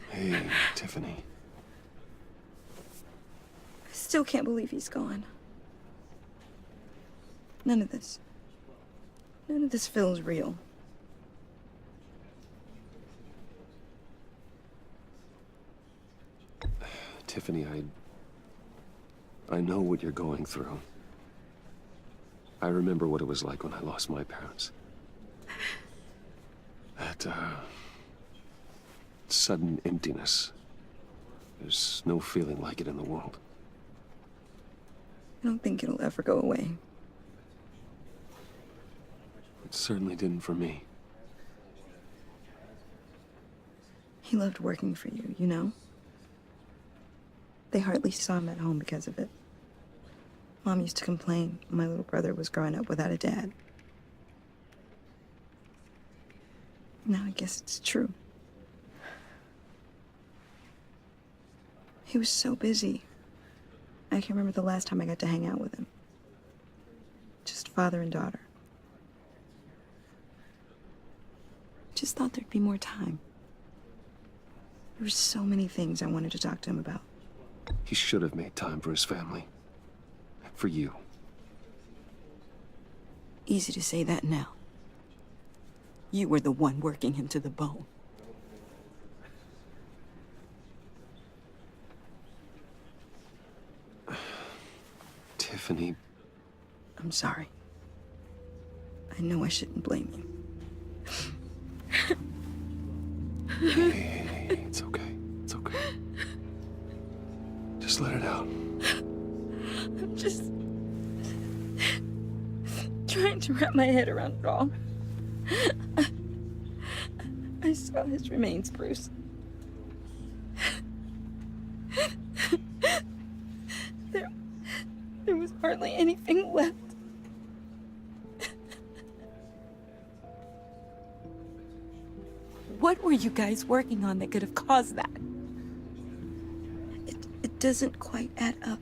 Hey, Tiffany. I still can't believe he's gone. None of this feels real. Tiffany, I know what you're going through. I remember what it was like when I lost my parents. That, sudden emptiness. There's no feeling like it in the world. I don't think it'll ever go away. It certainly didn't for me. He loved working for you, you know? They hardly saw him at home because of it. Mom used to complain my little brother was growing up without a dad. Now I guess it's true. He was so busy. I can't remember the last time I got to hang out with him. Just father and daughter. Just thought there'd be more time. There were so many things I wanted to talk to him about. He should have made time for his family. For you. Easy to say that now. You were the one working him to the bone. Tiffany. I'm sorry. I know I shouldn't blame you. Hey, it's okay. It's okay. Just let it out. I'm just trying to wrap my head around it all. I saw his remains, Bruce. There was hardly anything left. What were you guys working on that could have caused that? It doesn't quite add up.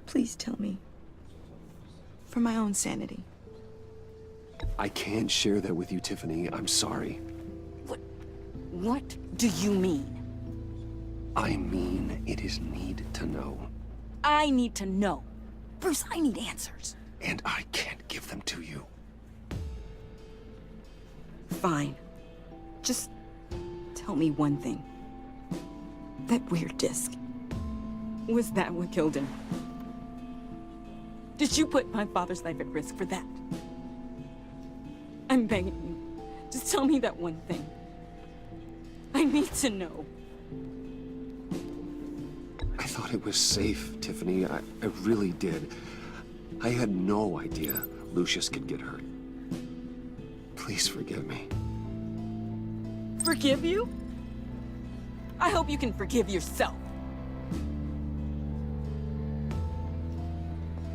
Please tell me. For my own sanity. I can't share that with you, Tiffany. I'm sorry. What do you mean? I mean, it is need to know. I need to know. Bruce, I need answers. And I can't give them to you. Fine. Just tell me one thing. That weird disc. Was that what killed him? Did you put my father's life at risk for that? I'm begging you. Just tell me that one thing. I need to know. I thought it was safe, Tiffany. I really did. I had no idea Lucius could get hurt. Please forgive me. Forgive you? I hope you can forgive yourself.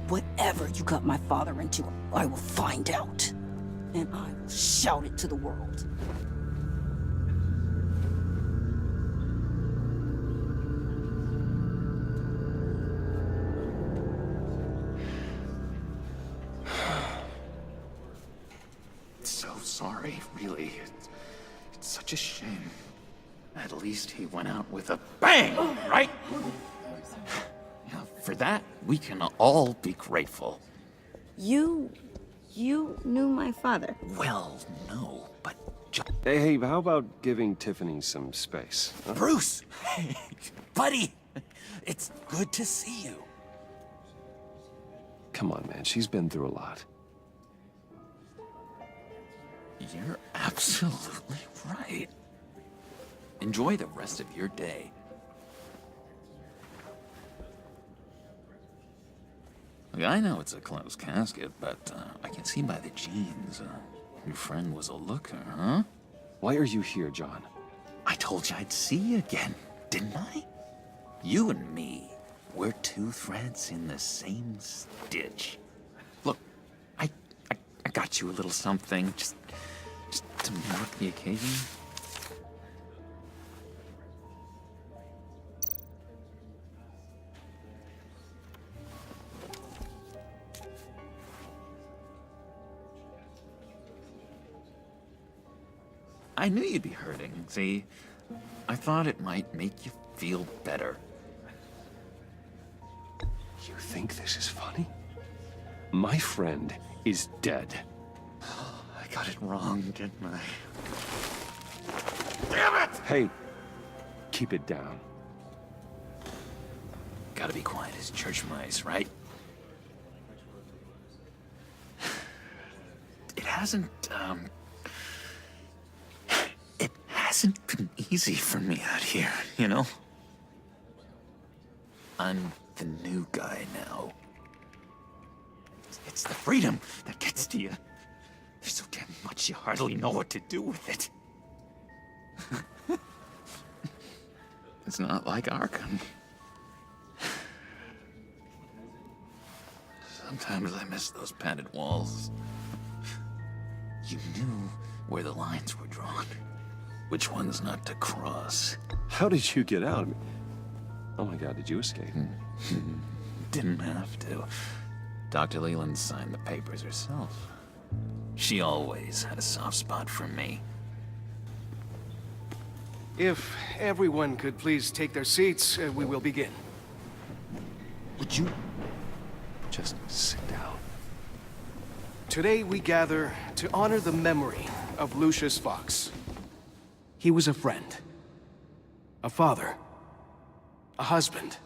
Whatever you got my father into, I will find out. And I will shout it to the world. So sorry, really. It's such a shame. At least he went out with a bang, right? For that, we can all be grateful. You knew my father? Well, no, but... Hey, how about giving Tiffany some space? Huh? Bruce! Buddy! It's good to see you. Come on, man. She's been through a lot. You're absolutely right. Enjoy the rest of your day. Look, I know it's a closed casket, but I can see by the jeans, your friend was a looker, huh? Why are you here, John? I told you I'd see you again, didn't I? You and me, we're two threads in the same stitch. Look, I got you a little something, just to mark the occasion. I knew you'd be hurting, see? I thought it might make you feel better. You think this is funny? My friend is dead. I got it wrong, didn't I? Damn it! Hey, keep it down. Gotta be quiet as church mice, right? It hasn't been easy for me out here, you know? I'm the new guy now. It's the freedom that gets to you. There's so damn much you hardly know what to do with it. It's not like Arkham. Sometimes I miss those padded walls. You knew where the lines were drawn. Which ones not to cross. How did you get out? Oh my God, did you escape? Didn't have to. Dr. Leland signed the papers herself. She always had a soft spot for me. If everyone could please take their seats, we will begin. Would you just sit down? Today we gather to honor the memory of Lucius Fox. He was a friend, a father, a husband,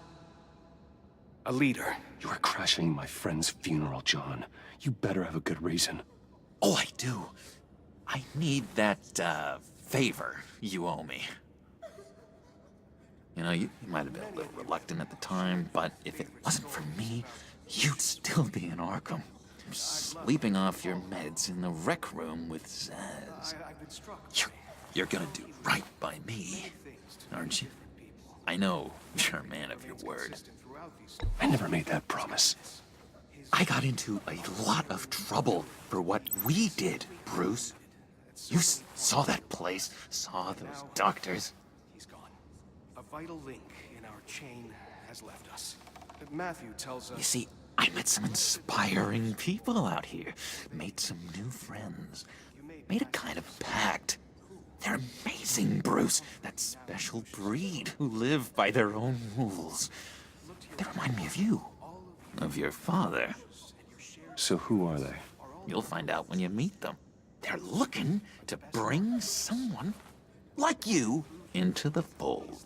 a leader. You are crashing my friend's funeral, John. You better have a good reason. Oh, I do. I need that, favor you owe me. You know, you might have been a little reluctant at the time, but if it wasn't for me, you'd still be in Arkham. Sleeping off your meds in the rec room with Zaz. You're gonna do right by me, aren't you? I know you're a man of your word. I never made that promise. I got into a lot of trouble for what we did, Bruce. You saw that place, saw those doctors. He's gone. A vital link in our chain has left us. Matthew tells us... You see, I met some inspiring people out here. Made some new friends. Made a kind of pact. They're amazing, Bruce. That special breed who live by their own rules. They remind me of you. Of your father. So who are they? You'll find out when you meet them. They're looking to bring someone like you into the fold.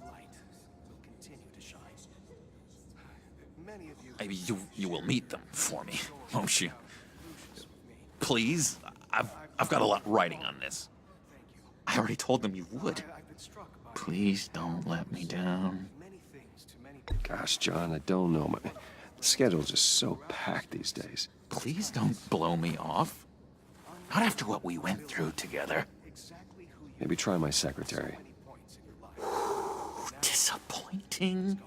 You will meet them for me, won't you? Please? I've got a lot writing on this. I already told them you would. Please don't let me down. Gosh, John, I don't know. The schedule's just so packed these days. Please don't blow me off. Not after what we went through together. Maybe try my secretary. Disappointing.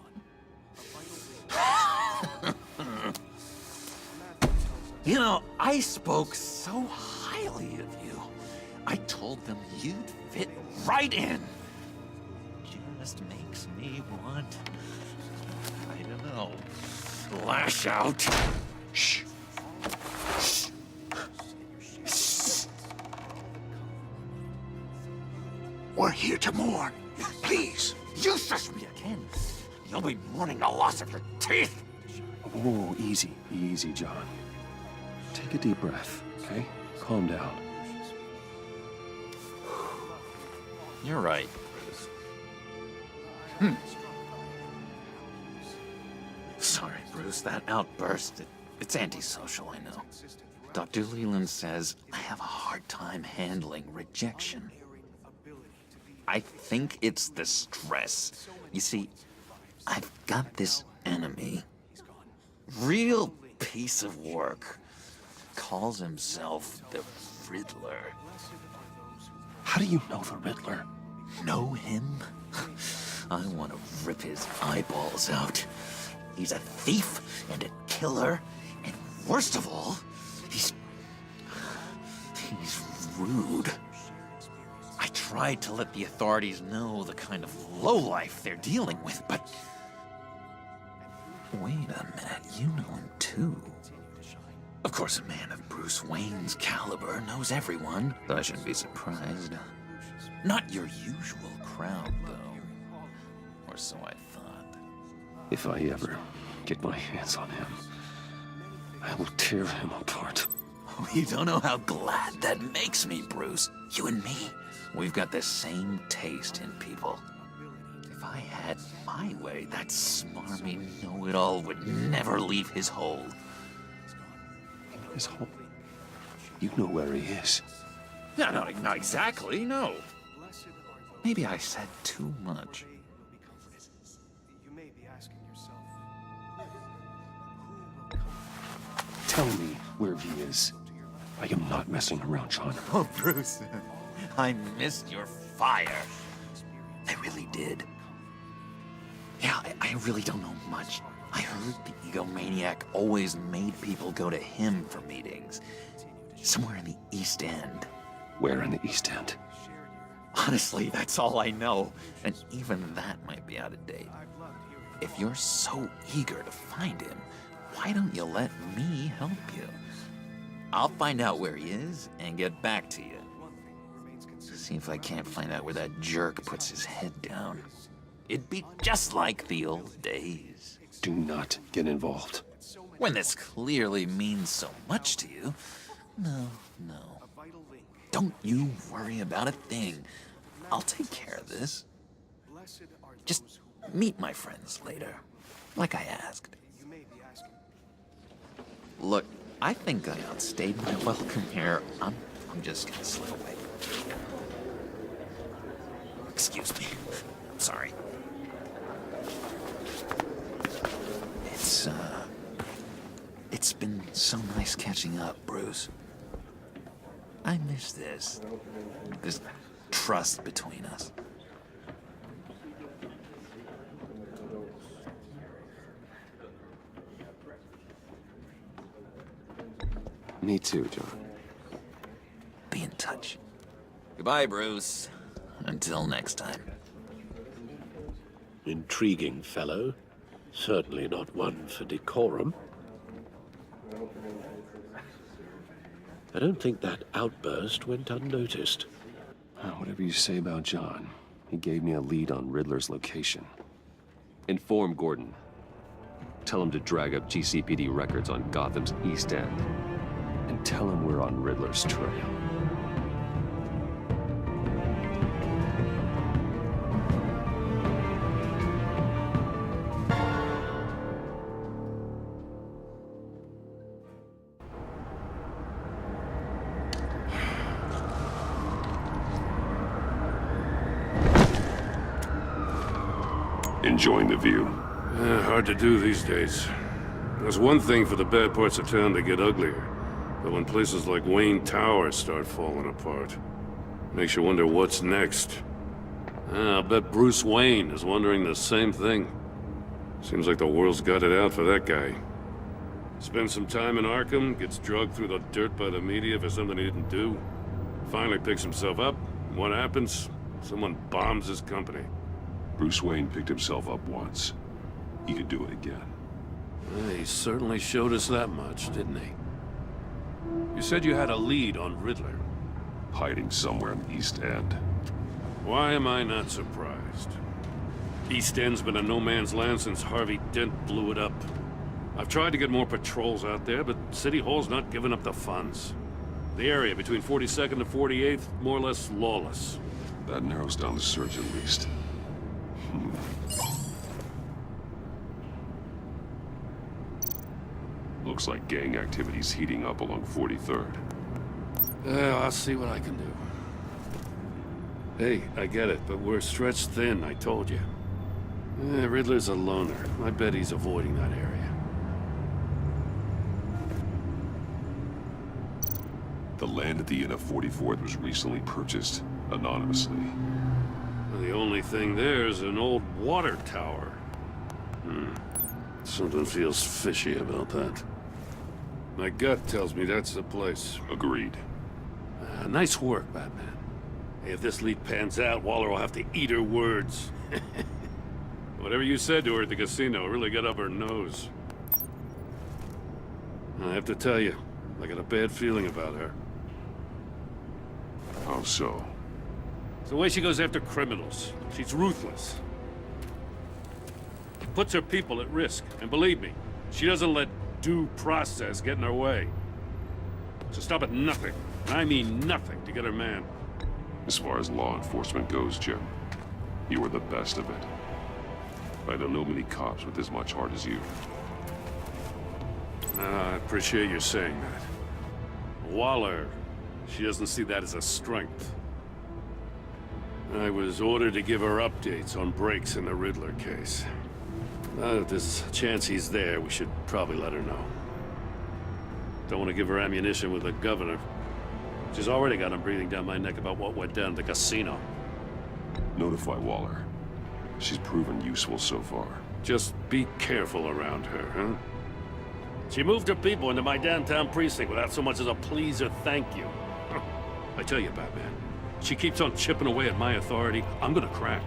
You know, I spoke so highly of you. I told them you'd fit right in. Just makes me want, I don't know, lash out. Shh. We're here to mourn. Please. You shush me again. You'll be mourning the loss of your teeth. Whoa, easy, easy, John. Take a deep breath, okay? Calm down. You're right. Sorry, Bruce, that outburst, it's antisocial, I know. Dr. Leland says I have a hard time handling rejection. I think it's the stress. You see, I've got this enemy. Real piece of work. Calls himself the Riddler. How do you know the Riddler? Know him? I want to rip his eyeballs out. He's a thief and a killer, and worst of all, he's rude. I tried to let the authorities know the kind of lowlife they're dealing with, but... Wait a minute, you know him too. Of course, a man of Bruce Wayne's caliber knows everyone, though I shouldn't be surprised. Not your usual crowd, though. Or so I thought. If I ever get my hands on him, I will tear him apart. Oh, you don't know how glad that makes me, Bruce. You and me, we've got the same taste in people. If I had my way, that smarmy know-it-all would never leave his hole. His hole? You know where he is. No, not exactly, no. Maybe I said too much. Tell me where he is. I am not messing around, John. Oh, Bruce, I missed your fire. I really did. Yeah, I really don't know much. I heard the egomaniac always made people go to him for meetings. Somewhere in the East End. Where in the East End? Honestly, that's all I know. And even that might be out of date. If you're so eager to find him, why don't you let me help you? I'll find out where he is and get back to you. See if I can't find out where that jerk puts his head down. It'd be just like the old days. Do not get involved. When this clearly means so much to you. No. Don't you worry about a thing. I'll take care of this. Just meet my friends later, like I asked. Look, I think I outstayed my welcome here. I'm just gonna slip away. Excuse me. I'm sorry. It's been so nice catching up, Bruce. I miss this trust between us. Me too, John. Be in touch. Goodbye, Bruce. Until next time. Intriguing fellow. Certainly not one for decorum. I don't think that outburst went unnoticed. Whatever you say about John, he gave me a lead on Riddler's location. Inform Gordon. Tell him to drag up GCPD records on Gotham's East End. And tell him we're on Riddler's trail. Enjoying the view? Hard to do these days. There's one thing for the bad parts of town to get uglier, but when places like Wayne Tower start falling apart, makes you wonder what's next. I'll bet Bruce Wayne is wondering the same thing. Seems like the world's got it out for that guy. Spends some time in Arkham, gets drugged through the dirt by the media for something he didn't do. Finally picks himself up. What happens? Someone bombs his company. Bruce Wayne picked himself up once. He could do it again. He certainly showed us that much, didn't he? You said you had a lead on Riddler. Hiding somewhere in the East End. Why am I not surprised? East End's been a no-man's land since Harvey Dent blew it up. I've tried to get more patrols out there, but City Hall's not giving up the funds. The area between 42nd and 48th, more or less lawless. That narrows down the search at least. Looks like gang activity's heating up along 43rd. I'll see what I can do. Hey, I get it, but we're stretched thin, I told you. Riddler's a loner. I bet he's avoiding that area. The land at the end of 44th was recently purchased, anonymously. The only thing there is an old water tower. Something feels fishy about that. My gut tells me that's the place. Agreed. Nice work, Batman. Hey, if this lead pans out, Waller will have to eat her words. Whatever you said to her at the casino really got up her nose. I have to tell you, I got a bad feeling about her. How so? It's the way she goes after criminals. She's ruthless. Puts her people at risk. And believe me, she doesn't let due process get in her way. So stop at nothing, and I mean nothing, to get her man. As far as law enforcement goes, Jim, you were the best of it. I don't know many cops with as much heart as you. I appreciate you saying that. Waller, she doesn't see that as a strength. I was ordered to give her updates on breaks in the Riddler case. If there's a chance he's there, we should probably let her know. Don't want to give her ammunition with the governor. She's already got him breathing down my neck about what went down at the casino. Notify Waller. She's proven useful so far. Just be careful around her, huh? She moved her people into my downtown precinct without so much as a please or thank you. I tell you, Batman, she keeps on chipping away at my authority, I'm gonna crack.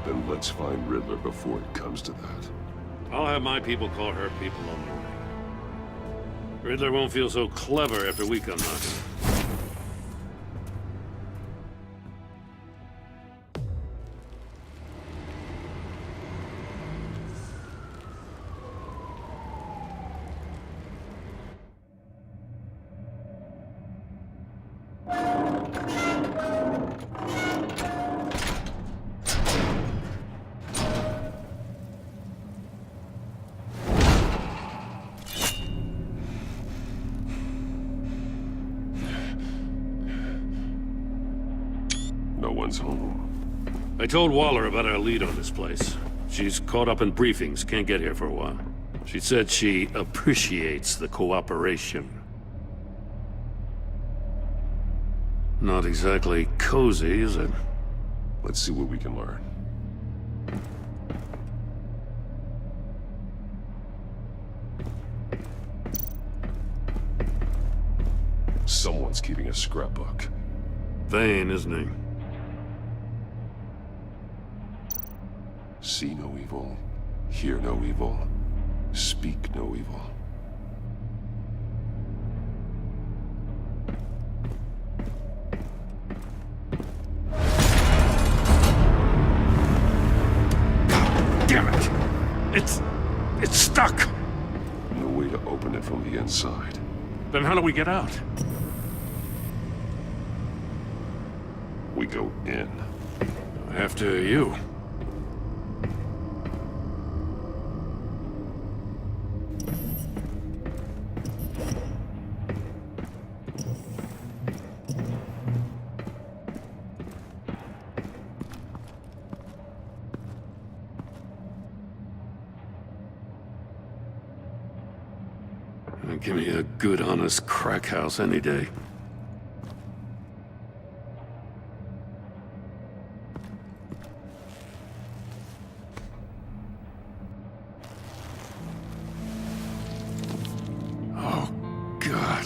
Then let's find Riddler before it comes to that. I'll have my people call her people on the way. Riddler won't feel so clever after we come knocking. No one's home. I told Waller about our lead on this place. She's caught up in briefings, can't get here for a while. She said she appreciates the cooperation. Not exactly cozy, is it? Let's see what we can learn. Someone's keeping a scrapbook. Vane, isn't he? See no evil, hear no evil, speak no evil. Damn it! It's stuck! No way to open it from the inside. Then how do we get out? We go in. After you. Give me a good, honest crack house any day. Oh, God.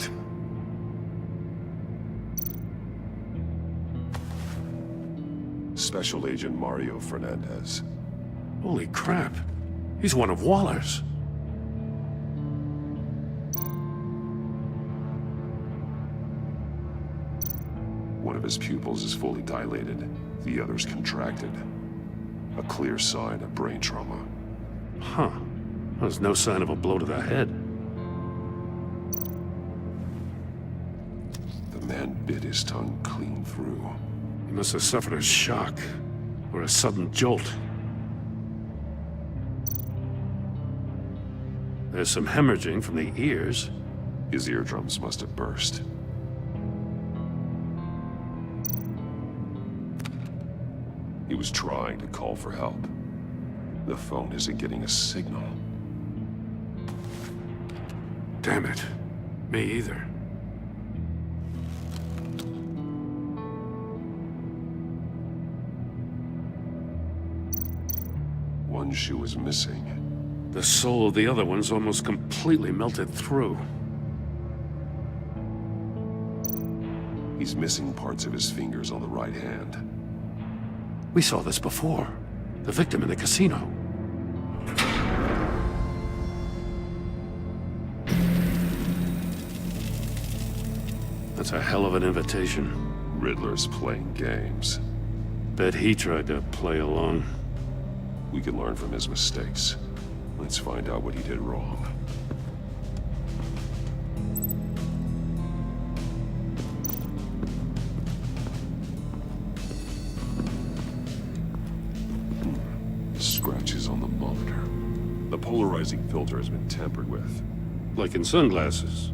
Special Agent Mario Fernandez. Holy crap. He's one of Waller's. One of his pupils is fully dilated, the other's contracted. A clear sign of brain trauma. Huh. There's no sign of a blow to the head. The man bit his tongue clean through. He must have suffered a shock, or a sudden jolt. There's some hemorrhaging from the ears. His eardrums must have burst. He was trying to call for help. The phone isn't getting a signal. Damn it. Me either. One shoe is missing. The sole of the other one's almost completely melted through. He's missing parts of his fingers on the right hand. We saw this before. The victim in the casino. That's a hell of an invitation. Riddler's playing games. Bet he tried to play along. We can learn from his mistakes. Let's find out what he did wrong. Scratches on the monitor. The polarizing filter has been tampered with. Like in sunglasses.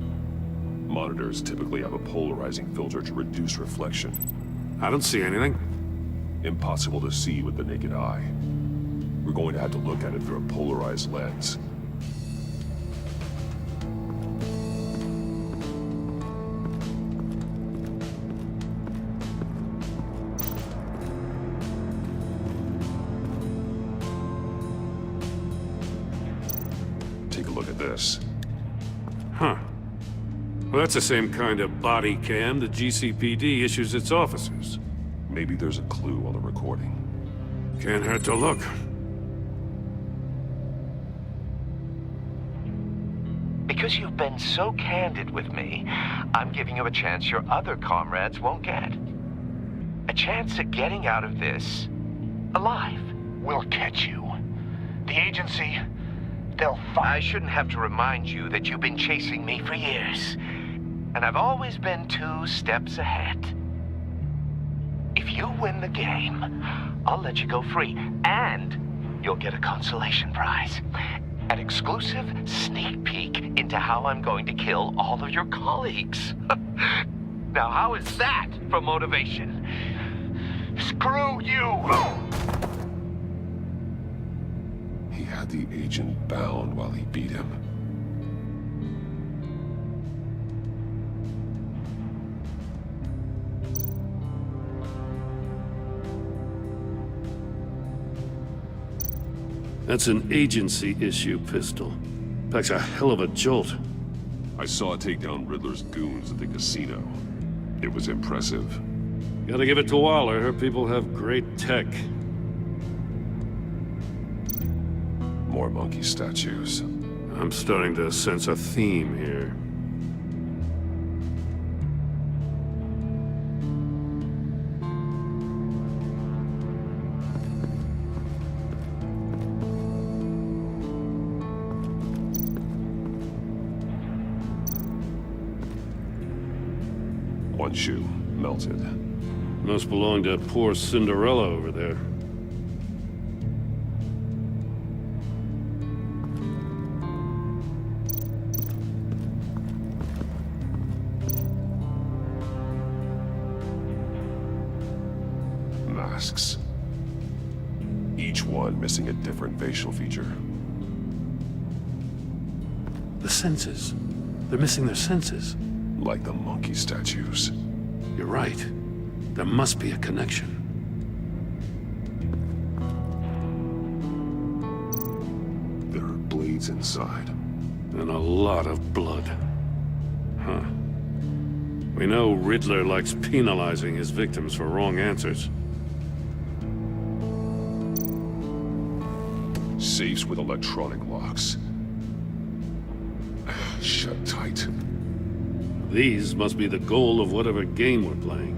Monitors typically have a polarizing filter to reduce reflection. I don't see anything. Impossible to see with the naked eye. We're going to have to look at it through a polarized lens. Take a look at this. Huh. Well, that's the same kind of body cam the GCPD issues its officers. Maybe there's a clue on the recording. Can't hurt to look. Because you've been so candid with me, I'm giving you a chance your other comrades won't get. A chance at getting out of this alive. We'll catch you. The agency, they'll I shouldn't have to remind you that you've been chasing me for years. And I've always been 2 steps ahead. If you win the game, I'll let you go free. And you'll get a consolation prize. An exclusive sneak peek into how I'm going to kill all of your colleagues. Now, how is that for motivation? Screw you! He had the agent bound while he beat him. That's an agency-issue pistol. Packs a hell of a jolt. I saw it take down Riddler's goons at the casino. It was impressive. Gotta give it to Waller. Her people have great tech. More monkey statues. I'm starting to sense a theme here. One shoe, melted. Must belong to poor Cinderella over there. Masks. Each one missing a different facial feature. The senses. They're missing their senses. Like the monkey statues. You're right. There must be a connection. There are blades inside. And a lot of blood. Huh. We know Riddler likes penalizing his victims for wrong answers. Safes with electronic locks. Shut tight. These must be the goal of whatever game we're playing.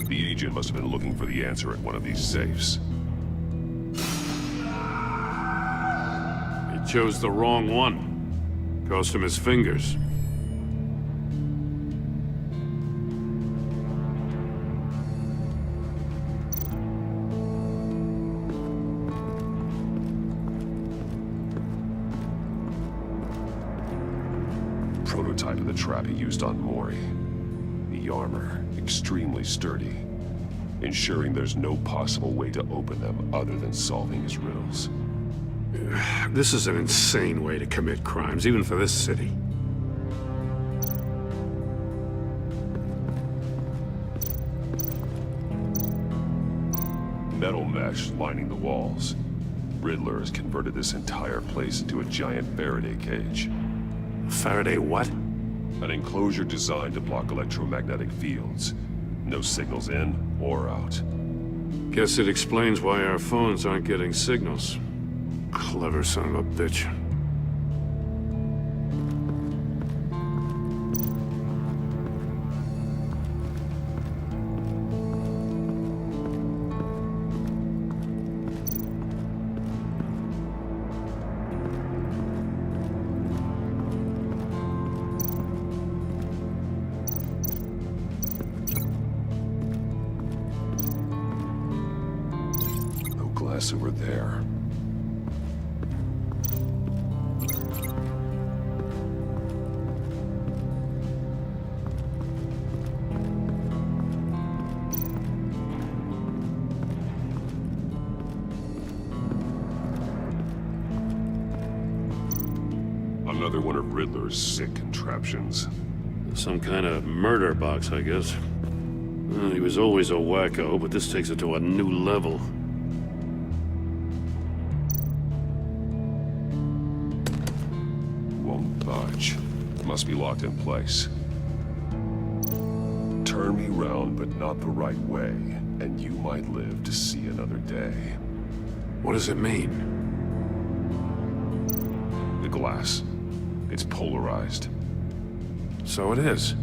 The agent must have been looking for the answer at one of these safes. He chose the wrong one. Cost him his fingers. Prototype of the trap he used on Mori. The armor, extremely sturdy, ensuring there's no possible way to open them other than solving his riddles. This is an insane way to commit crimes, even for this city. Metal mesh lining the walls. Riddler has converted this entire place into a giant Faraday cage. Faraday what? An enclosure designed to block electromagnetic fields. No signals in or out. Guess it explains why our phones aren't getting signals. Clever son of a bitch. Glass over there. Another one of Riddler's sick contraptions. Some kind of murder box, I guess. Well, he was always a wacko, but this takes it to a new level. Budge. Must be locked in place. Turn me round, but not the right way, and you might live to see another day. What does it mean? The glass. It's polarized. So it is.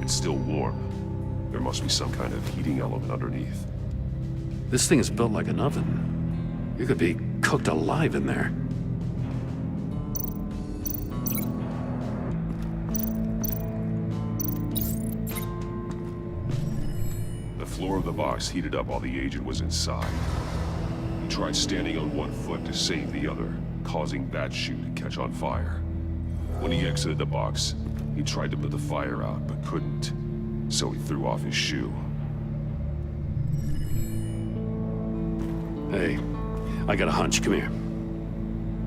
It's still warm. There must be some kind of heating element underneath. This thing is built like an oven. You could be cooked alive in there. The floor of the box heated up while the agent was inside. He tried standing on one foot to save the other, causing that shoe to catch on fire. When he exited the box, he tried to put the fire out, but couldn't. So he threw off his shoe. Hey, I got a hunch. Come here.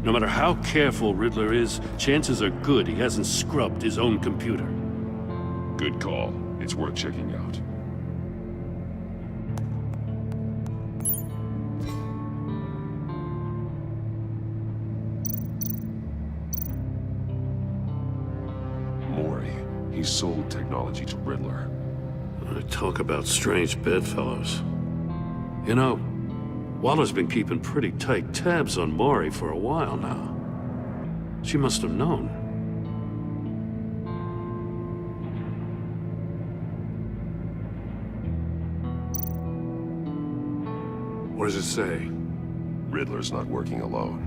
No matter how careful Riddler is, chances are good he hasn't scrubbed his own computer. Good call. It's worth checking out. Mori. He sold technology to Riddler. Talk about strange bedfellows. You know, Waller's been keeping pretty tight tabs on Mori for a while now. She must have known. What does it say? Riddler's not working alone.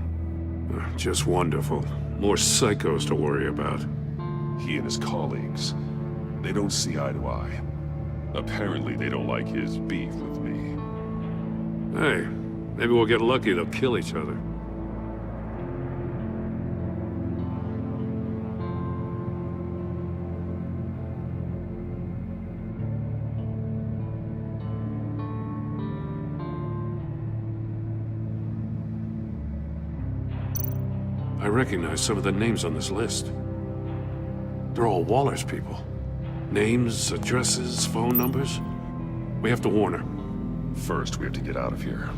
Just wonderful. More psychos to worry about. He and his colleagues, they don't see eye to eye. Apparently they don't like his beef with me. Hey, maybe we'll get lucky. They'll kill each other. I recognize some of the names on this list. They're all Waller's people. Names, addresses, phone numbers. We have to warn her. First, we have to get out of here.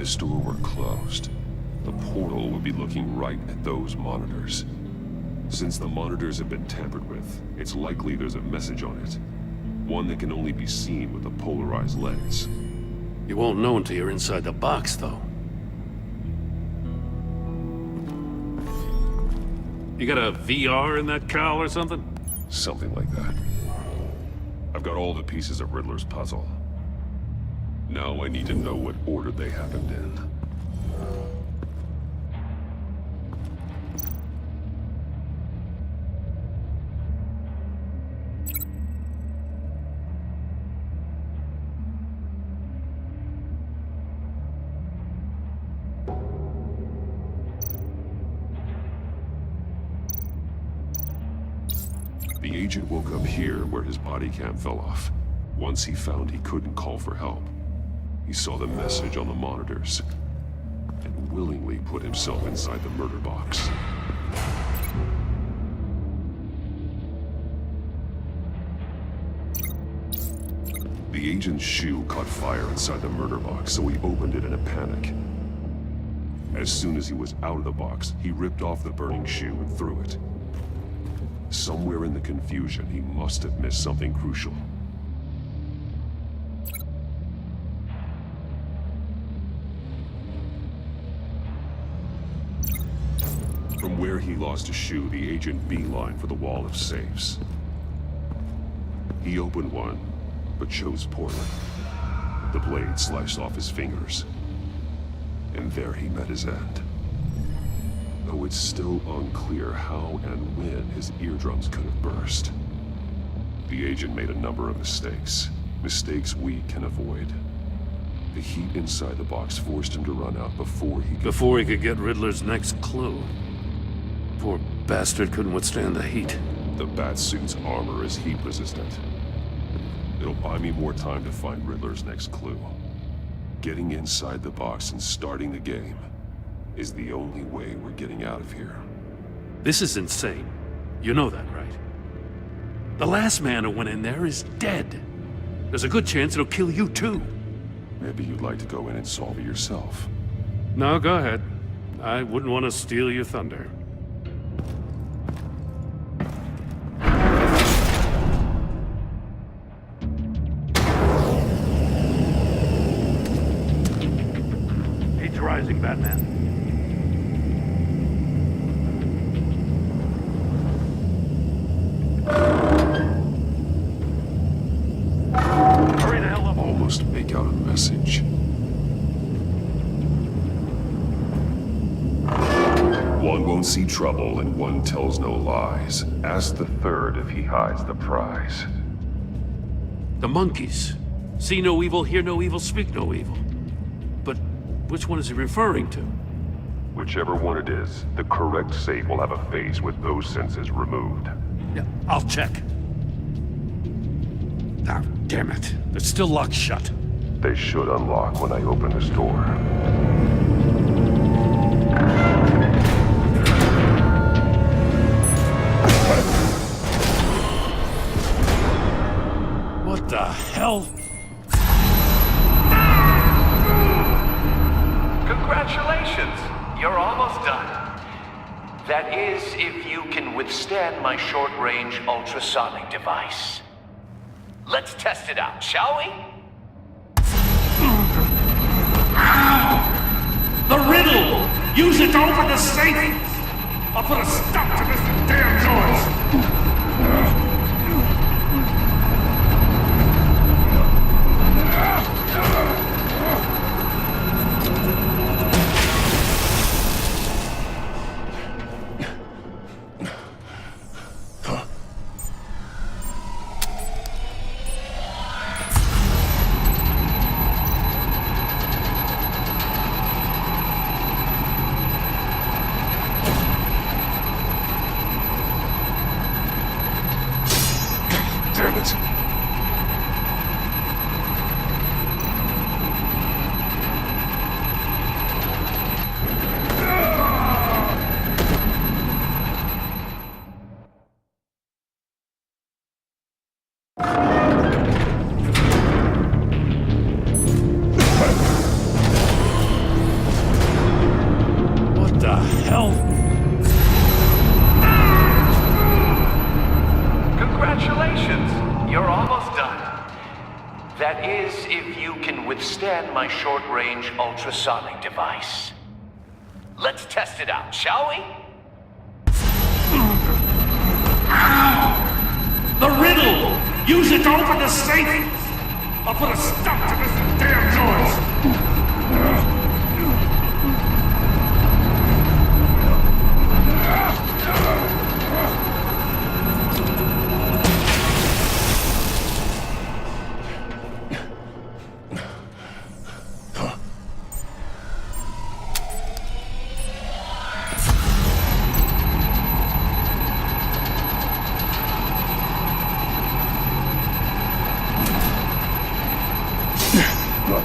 this door were closed, the portal would be looking right at those monitors. Since the monitors have been tampered with, it's likely there's a message on it. One that can only be seen with a polarized lens. You won't know until you're inside the box, though. You got a VR in that cowl or something? Something like that. I've got all the pieces of Riddler's puzzle. Now I need to know what order they happened in. The agent woke up here where his body cam fell off. Once he found he couldn't call for help, he saw the message on the monitors and willingly put himself inside the murder box. The agent's shoe caught fire inside the murder box, so he opened it in a panic. As soon as he was out of the box, he ripped off the burning shoe and threw it. Somewhere in the confusion, he must have missed something crucial. From where he lost a shoe, the agent beelined for the wall of safes. He opened one, but chose poorly. The blade sliced off his fingers. And there he met his end. Though it's still unclear how and when his eardrums could have burst. The agent made a number of mistakes. Mistakes we can avoid. The heat inside the box forced him to run out before he could get Riddler's next clue. Poor bastard couldn't withstand the heat. The Batsuit's armor is heat resistant. It'll buy me more time to find Riddler's next clue. Getting inside the box and starting the game is the only way we're getting out of here. This is insane. You know that, right? The last man who went in there is dead. There's a good chance it'll kill you too. Maybe you'd like to go in and solve it yourself. No, go ahead. I wouldn't want to steal your thunder. Rising, Batman. Hurry the hell up. Almost make out a message. One won't see trouble and one tells no lies. Ask the third if he hides the prize. The monkeys. See no evil, hear no evil, speak no evil. But which one is he referring to? Whichever one it is, the correct safe will have a face with those senses removed. Yeah, I'll check. Ah, damn it. They're still locked shut. They should unlock when I open this door. What the hell? Congratulations! You're almost done. That is, if you can withstand my short-range ultrasonic device. Let's test it out, shall we? The riddle! Use it to open the safe! I'll put a stop to this damn noise! That is, if you can withstand my short-range ultrasonic device. Let's test it out, shall we? The riddle! Use it to open the safe! I'll put a stop to this damn noise!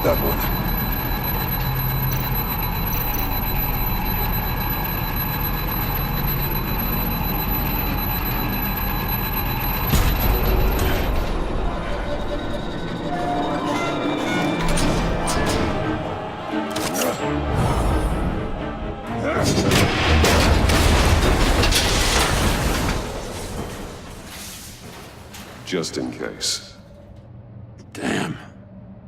that one. Just in case. Damn.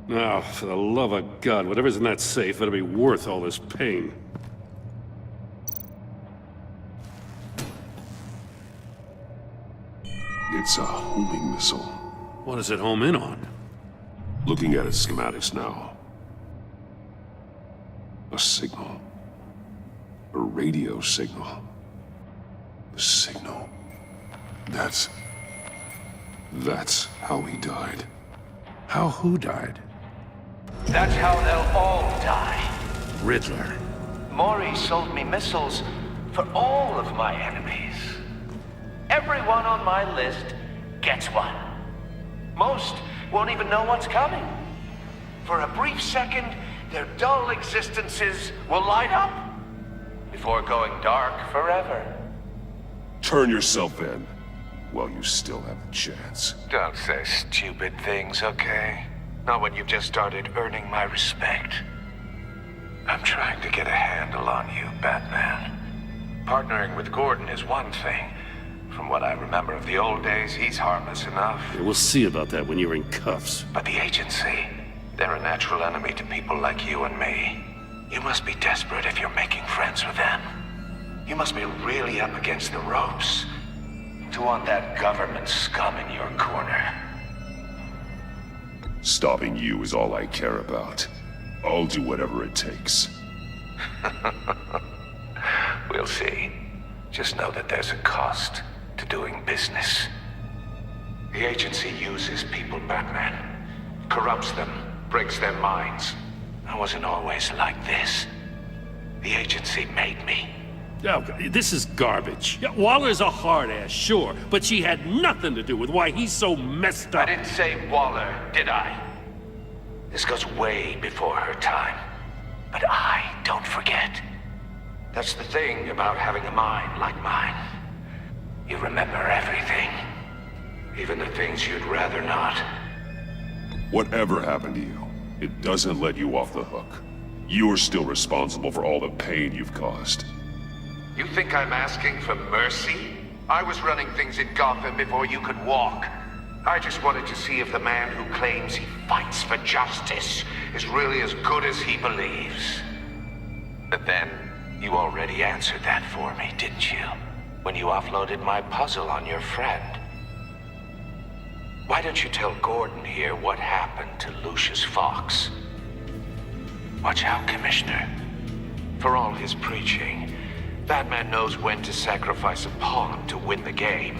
Now, for the love of God, whatever's in that safe better be worth all this pain. It's a homing missile. What does it home in on? Looking at its schematics now. A signal. A radio signal. A signal. That's how he died. How who died? That's how they'll all die. Riddler. Maury sold me missiles for all of my enemies. Everyone on my list gets one. Most won't even know what's coming. For a brief second, their dull existences will light up before going dark forever. Turn yourself in while you still have a chance. Don't say stupid things, okay? Not when you've just started earning my respect. I'm trying to get a handle on you, Batman. Partnering with Gordon is one thing. From what I remember of the old days, he's harmless enough. Yeah, we'll see about that when you're in cuffs. But the agency, they're a natural enemy to people like you and me. You must be desperate if you're making friends with them. You must be really up against the ropes to want that government scum in your corner. Stopping you is all I care about. I'll do whatever it takes. We'll see. Just know that there's a cost to doing business. The agency uses people, Batman. Corrupts them, breaks their minds. I wasn't always like this. The agency made me. Oh, this is garbage. Yeah, Waller's a hard ass, sure, but she had nothing to do with why he's so messed up. I didn't say Waller, did I? This goes way before her time. But I don't forget. That's the thing about having a mind like mine. You remember everything. Even the things you'd rather not. Whatever happened to you, it doesn't let you off the hook. You're still responsible for all the pain you've caused. You think I'm asking for mercy? I was running things in Gotham before you could walk. I just wanted to see if the man who claims he fights for justice is really as good as he believes. But then, you already answered that for me, didn't you? When you offloaded my puzzle on your friend. Why don't you tell Gordon here what happened to Lucius Fox? Watch out, Commissioner. For all his preaching, Batman knows when to sacrifice a pawn to win the game.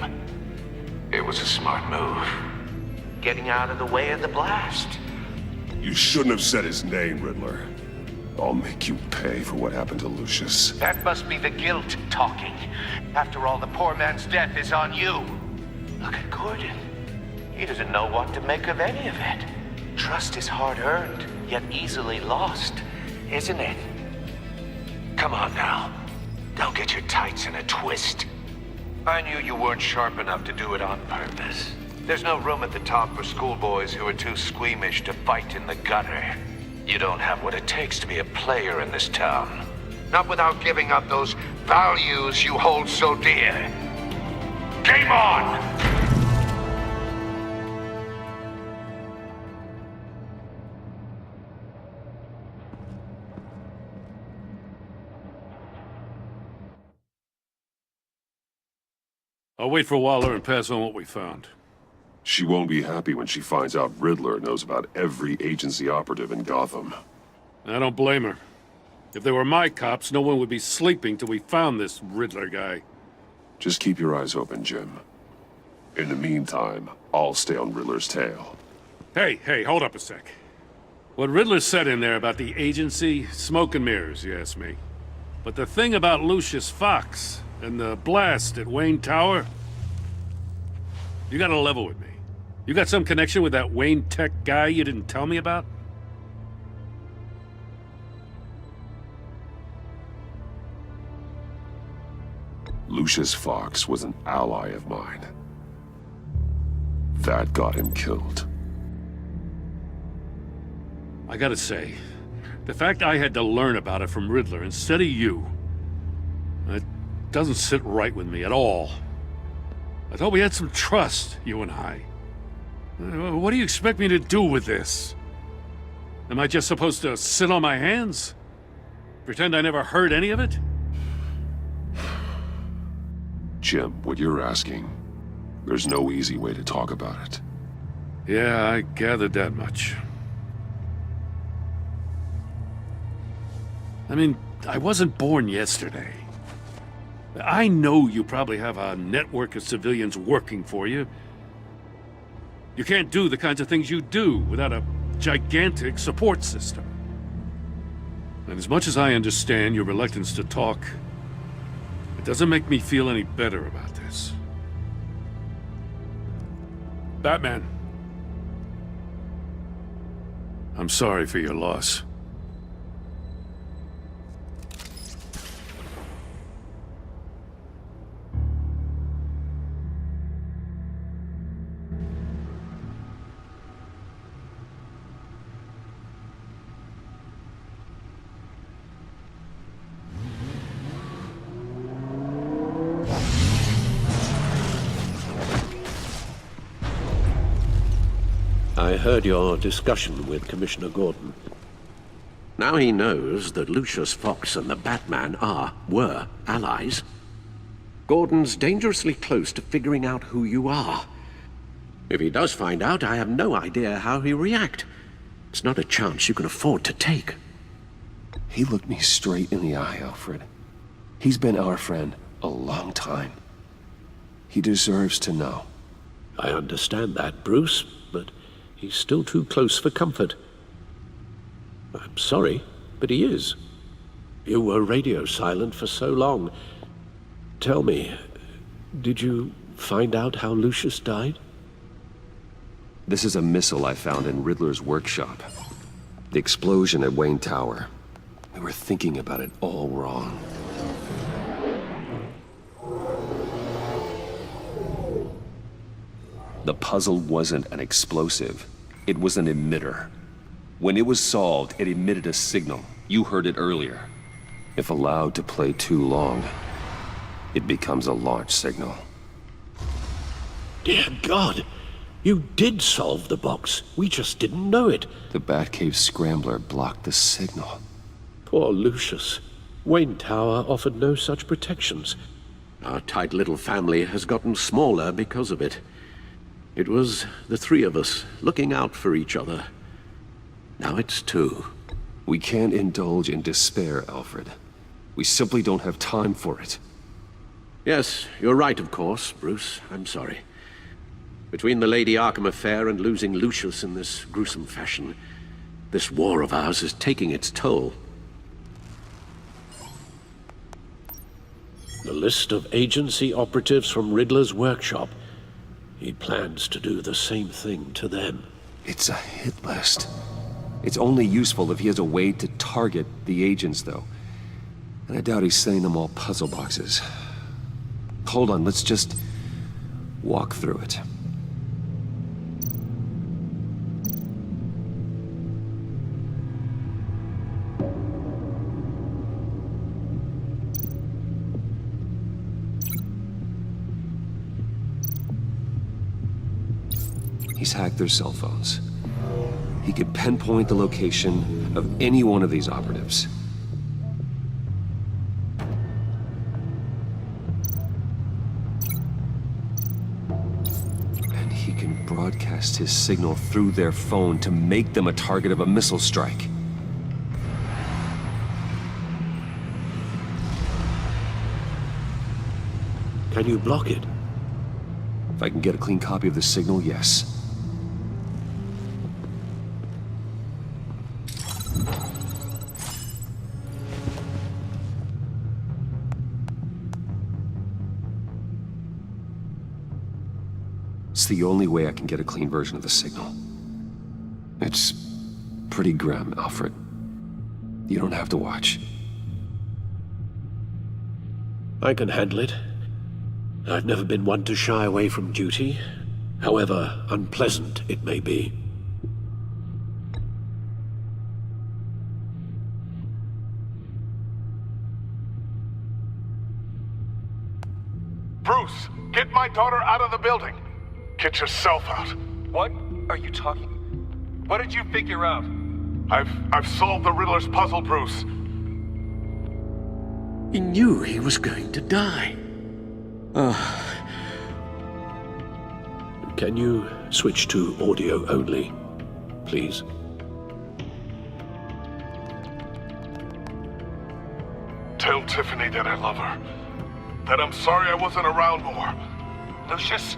It was a smart move. Getting out of the way of the blast. You shouldn't have said his name, Riddler. I'll make you pay for what happened to Lucius. That must be the guilt talking. After all, the poor man's death is on you. Look at Gordon. He doesn't know what to make of any of it. Trust is hard-earned, yet easily lost, isn't it? Come on now. Don't get your tights in a twist. I knew you weren't sharp enough to do it on purpose. There's no room at the top for schoolboys who are too squeamish to fight in the gutter. You don't have what it takes to be a player in this town. Not without giving up those values you hold so dear. Game on! I'll wait for Waller and pass on what we found. She won't be happy when she finds out Riddler knows about every agency operative in Gotham. I don't blame her. If they were my cops, no one would be sleeping till we found this Riddler guy. Just keep your eyes open, Jim. In the meantime, I'll stay on Riddler's tail. Hey, hold up a sec. What Riddler said in there about the agency, smoke and mirrors, you ask me. But the thing about Lucius Fox and the blast at Wayne Tower, you gotta level with me. You got some connection with that Wayne Tech guy you didn't tell me about? Lucius Fox was an ally of mine. That got him killed. I gotta say, the fact I had to learn about it from Riddler instead of you, it doesn't sit right with me at all. I thought we had some trust, you and I. What do you expect me to do with this? Am I just supposed to sit on my hands? Pretend I never heard any of it? Jim, what you're asking, there's no easy way to talk about it. Yeah, I gathered that much. I mean, I wasn't born yesterday. I know you probably have a network of civilians working for you. You can't do the kinds of things you do without a gigantic support system. And as much as I understand your reluctance to talk, it doesn't make me feel any better about this. Batman. I'm sorry for your loss. I heard your discussion with Commissioner Gordon. Now he knows that Lucius Fox and the Batman were allies. Gordon's dangerously close to figuring out who you are. If he does find out, I have no idea how he'll react. It's not a chance you can afford to take. He looked me straight in the eye, Alfred. He's been our friend a long time. He deserves to know. I understand that, Bruce, but he's still too close for comfort. I'm sorry, but he is. You were radio silent for so long. Tell me, did you find out how Lucius died? This is a missile I found in Riddler's workshop. The explosion at Wayne Tower. We were thinking about it all wrong. The puzzle wasn't an explosive. It was an emitter. When it was solved, it emitted a signal. You heard it earlier. If allowed to play too long, it becomes a launch signal. Dear God! You did solve the box. We just didn't know it. The Batcave scrambler blocked the signal. Poor Lucius. Wayne Tower offered no such protections. Our tight little family has gotten smaller because of it. It was the three of us looking out for each other. Now it's two. We can't indulge in despair, Alfred. We simply don't have time for it. Yes, you're right, of course, Bruce. I'm sorry. Between the Lady Arkham affair and losing Lucius in this gruesome fashion, this war of ours is taking its toll. The list of agency operatives from Riddler's workshop. He plans to do the same thing to them. It's a hit list. It's only useful if he has a way to target the agents, though. And I doubt he's sending them all puzzle boxes. Hold on, let's just walk through it. He's hacked their cell phones. He could pinpoint the location of any one of these operatives. And he can broadcast his signal through their phone to make them a target of a missile strike. Can you block it? If I can get a clean copy of the signal, yes. It's the only way I can get a clean version of the signal. It's pretty grim, Alfred. You don't have to watch. I can handle it. I've never been one to shy away from duty, however unpleasant it may be. Bruce, get my daughter out of the building. Get yourself out. What are you talking? What did you figure out? I've solved the Riddler's puzzle, Bruce. He knew he was going to die. Can you switch to audio only, please? Tell Tiffany that I love her. That I'm sorry I wasn't around more. Lucius?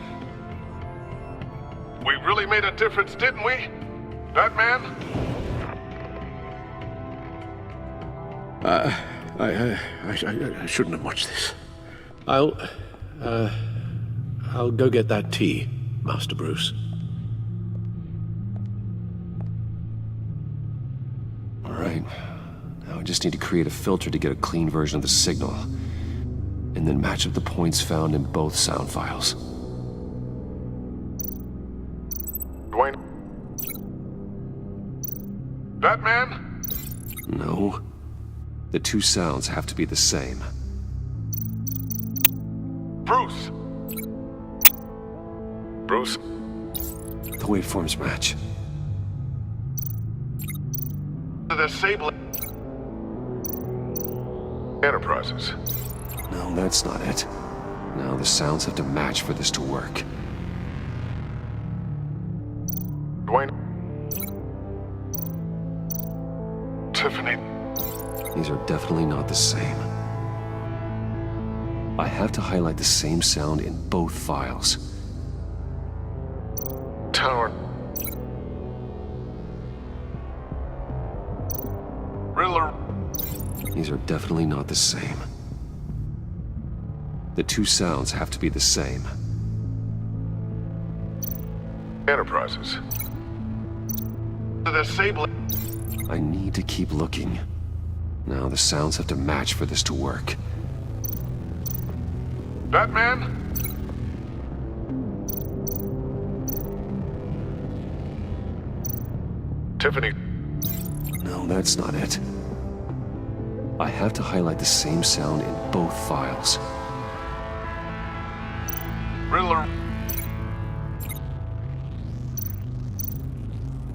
We really made a difference, didn't we? Batman? I shouldn't have watched this. I'll go get that tea, Master Bruce. All right. Now I just need to create a filter to get a clean version of the signal, and then match up the points found in both sound files. Dwayne? Batman? No. The two sounds have to be the same. Bruce? Bruce? The waveforms match. The disabling Enterprises. No, that's not it. Now the sounds have to match for this to work. Dwayne? Tiffany? These are definitely not the same. I have to highlight the same sound in both files. Tower. Riddler. These are definitely not the same. The two sounds have to be the same. Enterprises. The disabling. I need to keep looking. Now the sounds have to match for this to work. Batman? Tiffany. No, that's not it. I have to highlight the same sound in both files. Riddler.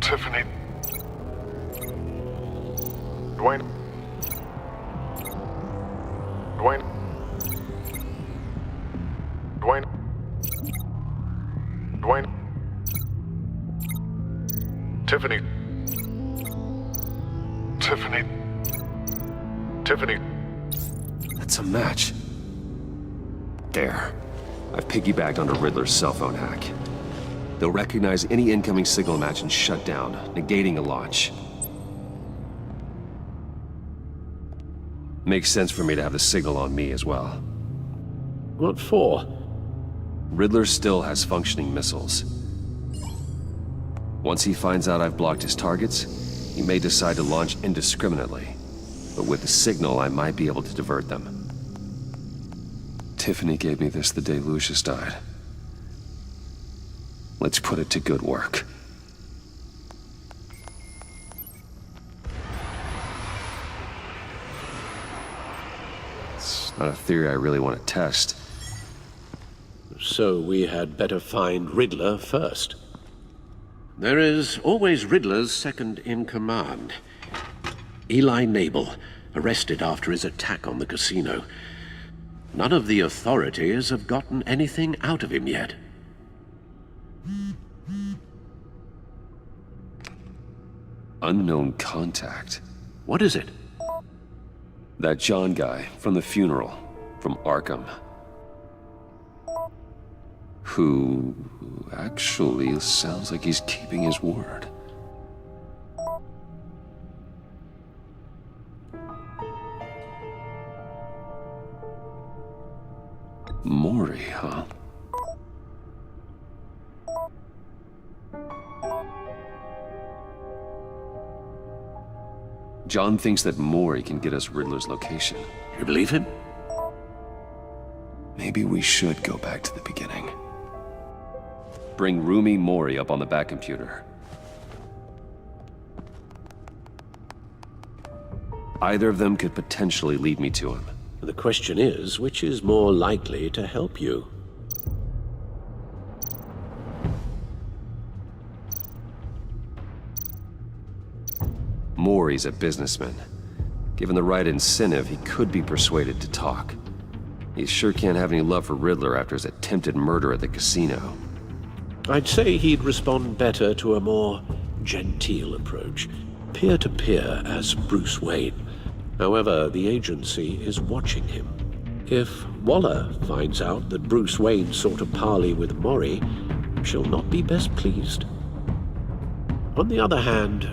Tiffany. Dwayne. Dwayne. Dwayne. Dwayne. Tiffany. Tiffany. Tiffany. That's a match. There. I've piggybacked onto Riddler's cell phone hack. They'll recognize any incoming signal match and shut down, negating a launch. Makes sense for me to have the signal on me as well. What for? Riddler still has functioning missiles. Once he finds out I've blocked his targets, he may decide to launch indiscriminately. But with the signal, I might be able to divert them. Tiffany gave me this the day Lucius died. Let's put it to good work. It's not a theory I really want to test. So we had better find Riddler first. There is always Riddler's second in command. Eli Nabel, arrested after his attack on the casino. None of the authorities have gotten anything out of him yet. Unknown contact. What is it? That John guy from the funeral, from Arkham. Who actually sounds like he's keeping his word. Maury, huh? John thinks that Maury can get us Riddler's location. You believe him? Maybe. Maybe we should go back to the beginning. Bring Rumi Mori up on the back computer. Either of them could potentially lead me to him. The question is, which is more likely to help you? Mori's a businessman. Given the right incentive, he could be persuaded to talk. He sure can't have any love for Riddler after his attempted murder at the casino. I'd say he'd respond better to a more genteel approach, peer-to-peer as Bruce Wayne. However, the agency is watching him. If Waller finds out that Bruce Wayne sought a parley with Mori, she'll not be best pleased. On the other hand,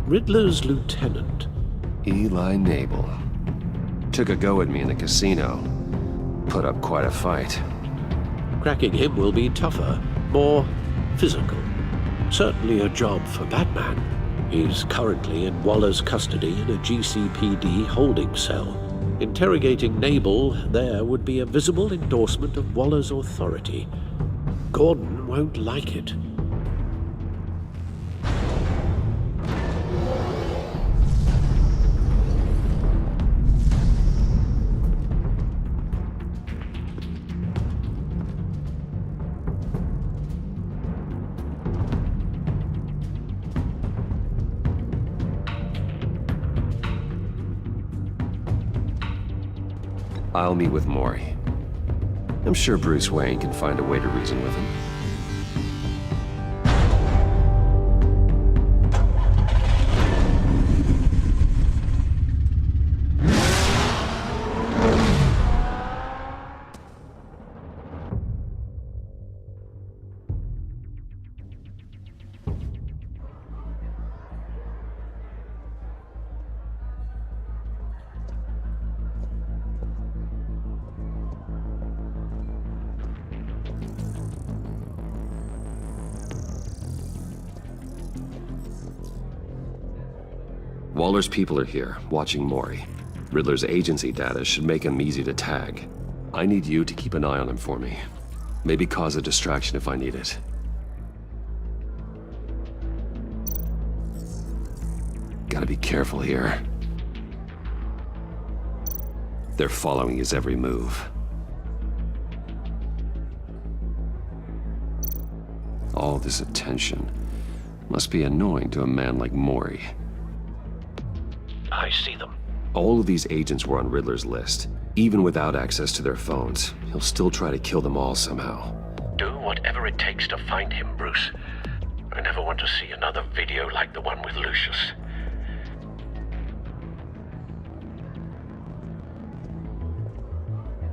Riddler's lieutenant, Eli Nabel, took a go at me in the casino. Put up quite a fight. cracking him will be tougher, more physical. Certainly a job for Batman. He's currently in Waller's custody in a GCPD holding cell. Interrogating Nabel there would be a visible endorsement of Waller's authority. Gordon won't like it. I'll meet with Mori. I'm sure Bruce Wayne can find a way to reason with him. Waller's people are here, watching Mori. Riddler's agency data should make him easy to tag. I need you to keep an eye on him for me. Maybe cause a distraction if I need it. Gotta be careful here. They're following his every move. All this attention must be annoying to a man like Mori. I see them. All of these agents were on Riddler's list. Even without access to their phones, he'll still try to kill them all somehow. Do whatever it takes to find him, Bruce. I never want to see another video like the one with Lucius.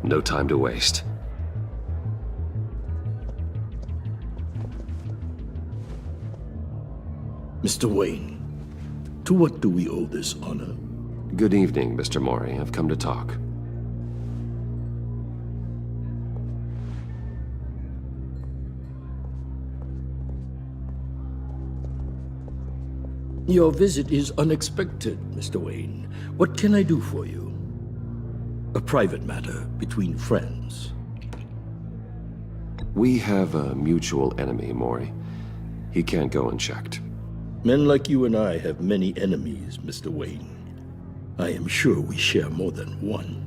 No time to waste. Mr. Wayne, to what do we owe this honor? Good evening, Mr. Mori. I've come to talk. Your visit is unexpected, Mr. Wayne. What can I do for you? A private matter between friends. We have a mutual enemy, Mori. He can't go unchecked. Men like you and I have many enemies, Mr. Wayne. I am sure we share more than one.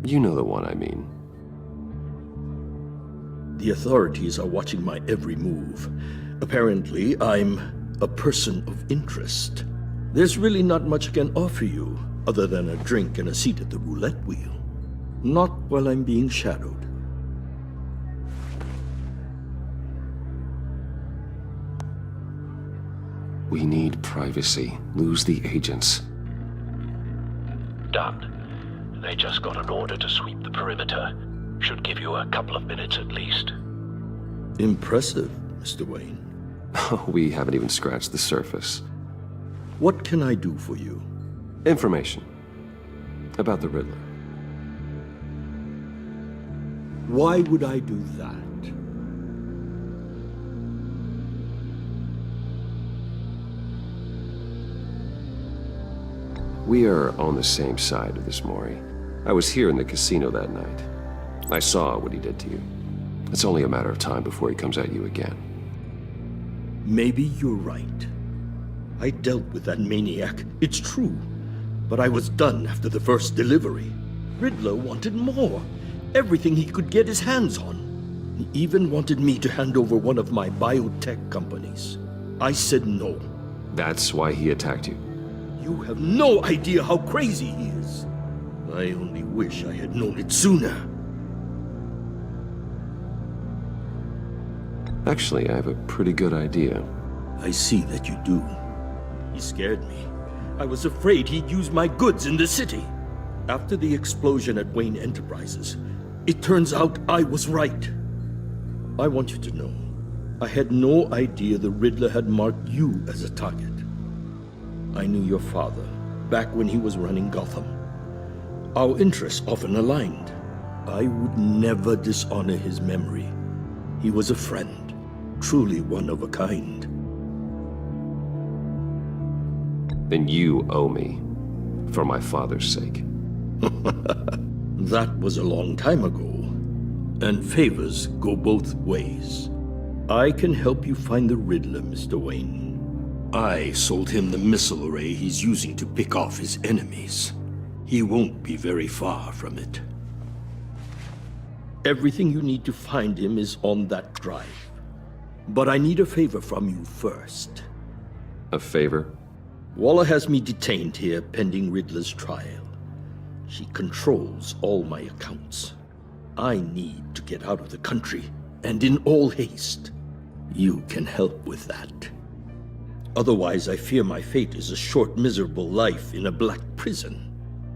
You know the one I mean. The authorities are watching my every move. Apparently, I'm a person of interest. There's really not much I can offer you, other than a drink and a seat at the roulette wheel. Not while I'm being shadowed. We need privacy. Lose the agents. Done. They just got an order to sweep the perimeter. Should give you a couple of minutes at least. Impressive, Mr. Wayne. We haven't even scratched the surface. What can I do for you? Information. About the Riddler. Why would I do that? We are on the same side of this, Mori. I was here in the casino that night. I saw what he did to you. It's only a matter of time before he comes at you again. Maybe you're right. I dealt with that maniac, it's true. But I was done after the first delivery. Riddler wanted more. Everything he could get his hands on. He even wanted me to hand over one of my biotech companies. I said no. That's why he attacked you? You have no idea how crazy he is. I only wish I had known it sooner. Actually, I have a pretty good idea. I see that you do. He scared me. I was afraid he'd use my goods in the city. After the explosion at Wayne Enterprises, it turns out I was right. I want you to know, I had no idea the Riddler had marked you as a target. I knew your father, back when he was running Gotham. Our interests often aligned. I would never dishonor his memory. He was a friend, truly one of a kind. Then you owe me, for my father's sake. That was a long time ago, and favors go both ways. I can help you find the Riddler, Mr. Wayne. I sold him the missile array he's using to pick off his enemies. He won't be very far from it. Everything you need to find him is on that drive. But I need a favor from you first. A favor? Waller has me detained here pending Riddler's trial. She controls all my accounts. I need to get out of the country, and in all haste. You can help with that. Otherwise, I fear my fate is a short, miserable life in a black prison.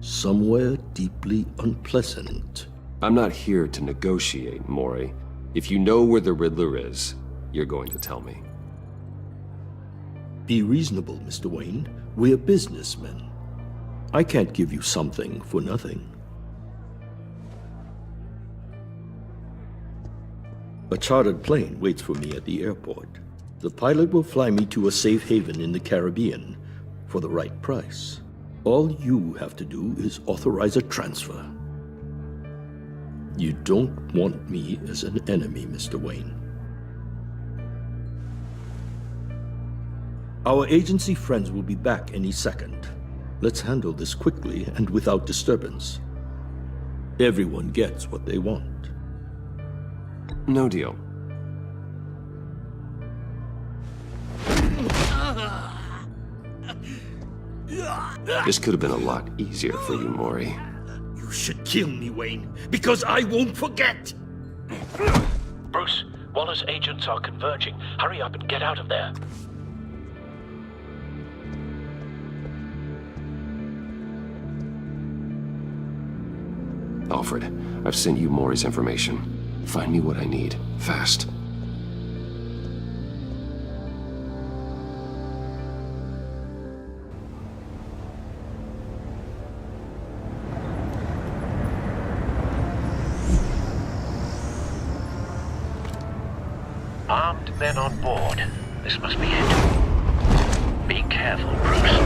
Somewhere deeply unpleasant. I'm not here to negotiate, Mori. If you know where the Riddler is, you're going to tell me. Be reasonable, Mr. Wayne. We're businessmen. I can't give you something for nothing. A chartered plane waits for me at the airport. The pilot will fly me to a safe haven in the Caribbean for the right price. All you have to do is authorize a transfer. You don't want me as an enemy, Mr. Wayne. Our agency friends will be back any second. Let's handle this quickly and without disturbance. Everyone gets what they want. No deal. This could have been a lot easier for you, Mori. You should kill me, Wayne, because I won't forget! Bruce, Waller's agents are converging. Hurry up and get out of there. Alfred, I've sent you Mori's information. Find me what I need, fast. Armed men on board. This must be it. Be careful, Bruce.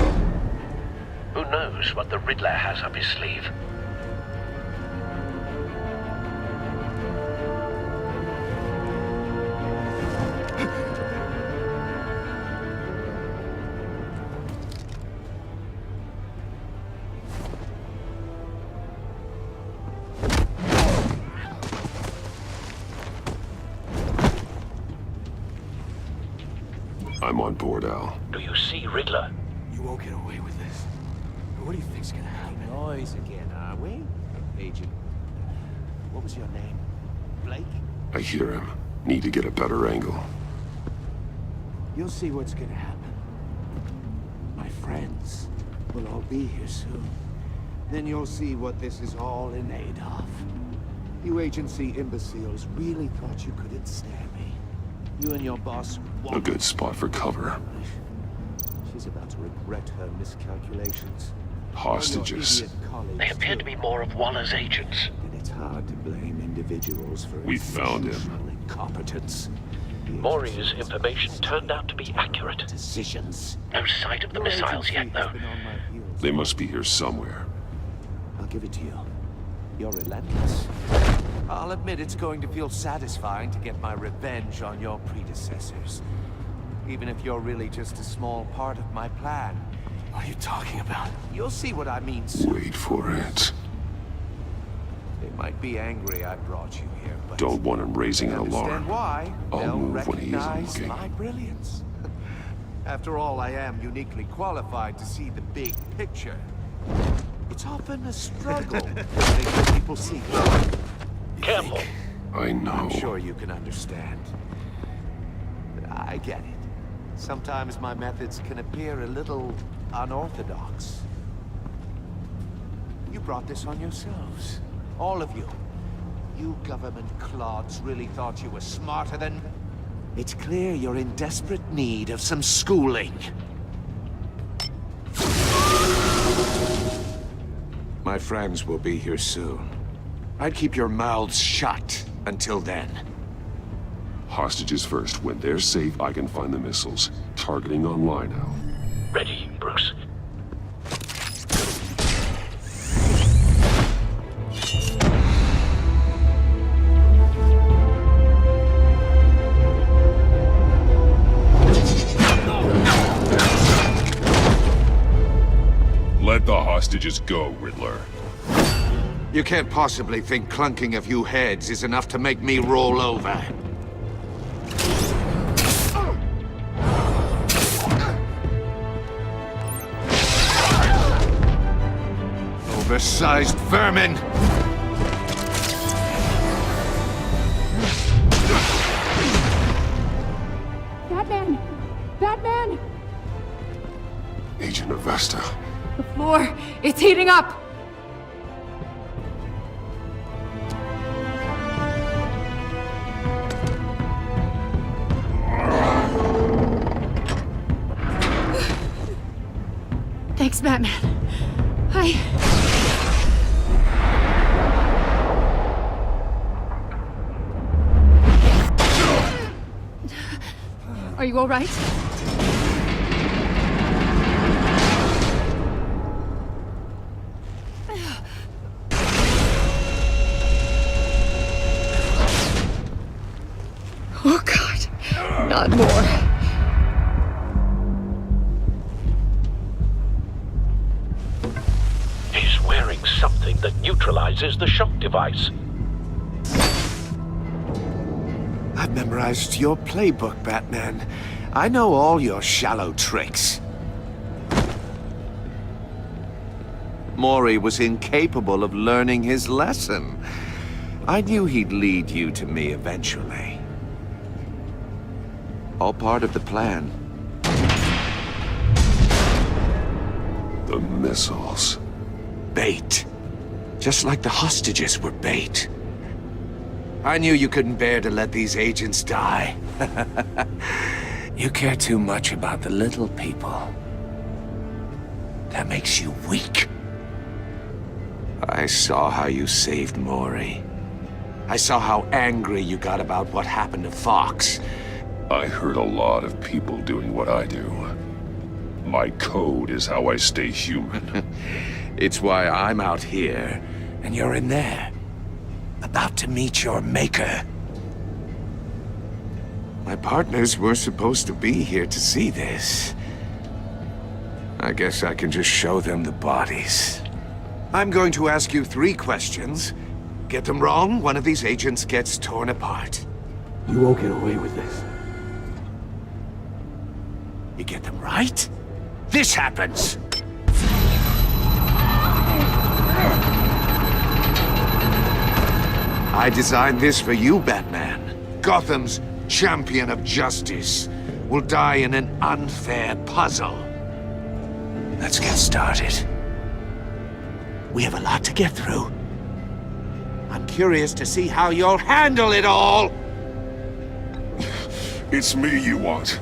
Who knows what the Riddler has up his sleeve? I'm on board, Al. Do you see Riddler? You won't get away with this. What do you think's gonna happen? Noise again, are we? Agent. What was your name? Blake? I hear him. Need to get a better angle. You'll see what's gonna happen. My friends will all be here soon. Then you'll see what this is all in aid of. You agency imbeciles really thought you could ensnare me. You and your boss... A good spot for cover. She's about to regret her miscalculations. Hostages. They appear to be more of Waller's agents. And it's hard to blame individuals for We found him. incompetence. Mori's information turned out to be accurate. Decisions. No sight of the missiles yet, though. They must be here somewhere. I'll give it to you. You're relentless. I'll admit it's going to feel satisfying to get my revenge on your predecessors. Even if you're really just a small part of my plan. What are you talking about? You'll see what I mean soon. Wait for it. They might be angry I brought you here, but Don't want him raising an understand alarm. why. I'll They'll move when he isn't recognize looking. my brilliance. After all, I am uniquely qualified to see the big picture. It's often a struggle to make people see. Careful. I know. I'm sure you can understand. I get it. Sometimes my methods can appear a little unorthodox. You brought this on yourselves. All of you. You government clods really thought you were smarter than... It's clear you're in desperate need of some schooling. My friends will be here soon. I'd keep your mouths shut until then. Hostages first. When they're safe, I can find the missiles. Targeting online now. Ready, Bruce. Let the hostages go, Riddler. You can't possibly think clunking a few heads is enough to make me roll over. Oversized vermin! Batman! Batman! Agent Avesta. The floor, it's heating up! Thanks, Batman. Are you all right? Oh, God. Not more. He's wearing something that neutralizes the shock device. I've memorized your playbook, Batman. I know all your shallow tricks. Maury was incapable of learning his lesson. I knew he'd lead you to me eventually. All part of the plan. The missiles. Bait. Just like the hostages were bait. I knew you couldn't bear to let these agents die. You care too much about the little people. That makes you weak. I saw how you saved Maury. I saw how angry you got about what happened to Fox. I heard a lot of people doing what I do. My code is how I stay human. It's why I'm out here, and you're in there. About to meet your maker. My partners were supposed to be here to see this. I guess I can just show them the bodies. I'm going to ask you 3 questions. Get them wrong, one of these agents gets torn apart. You won't get away with this. You get them right, this happens! I designed this for you, Batman. Gotham's champion of justice will die in an unfair puzzle. Let's get started. We have a lot to get through. I'm curious to see how you'll handle it all! It's me you want,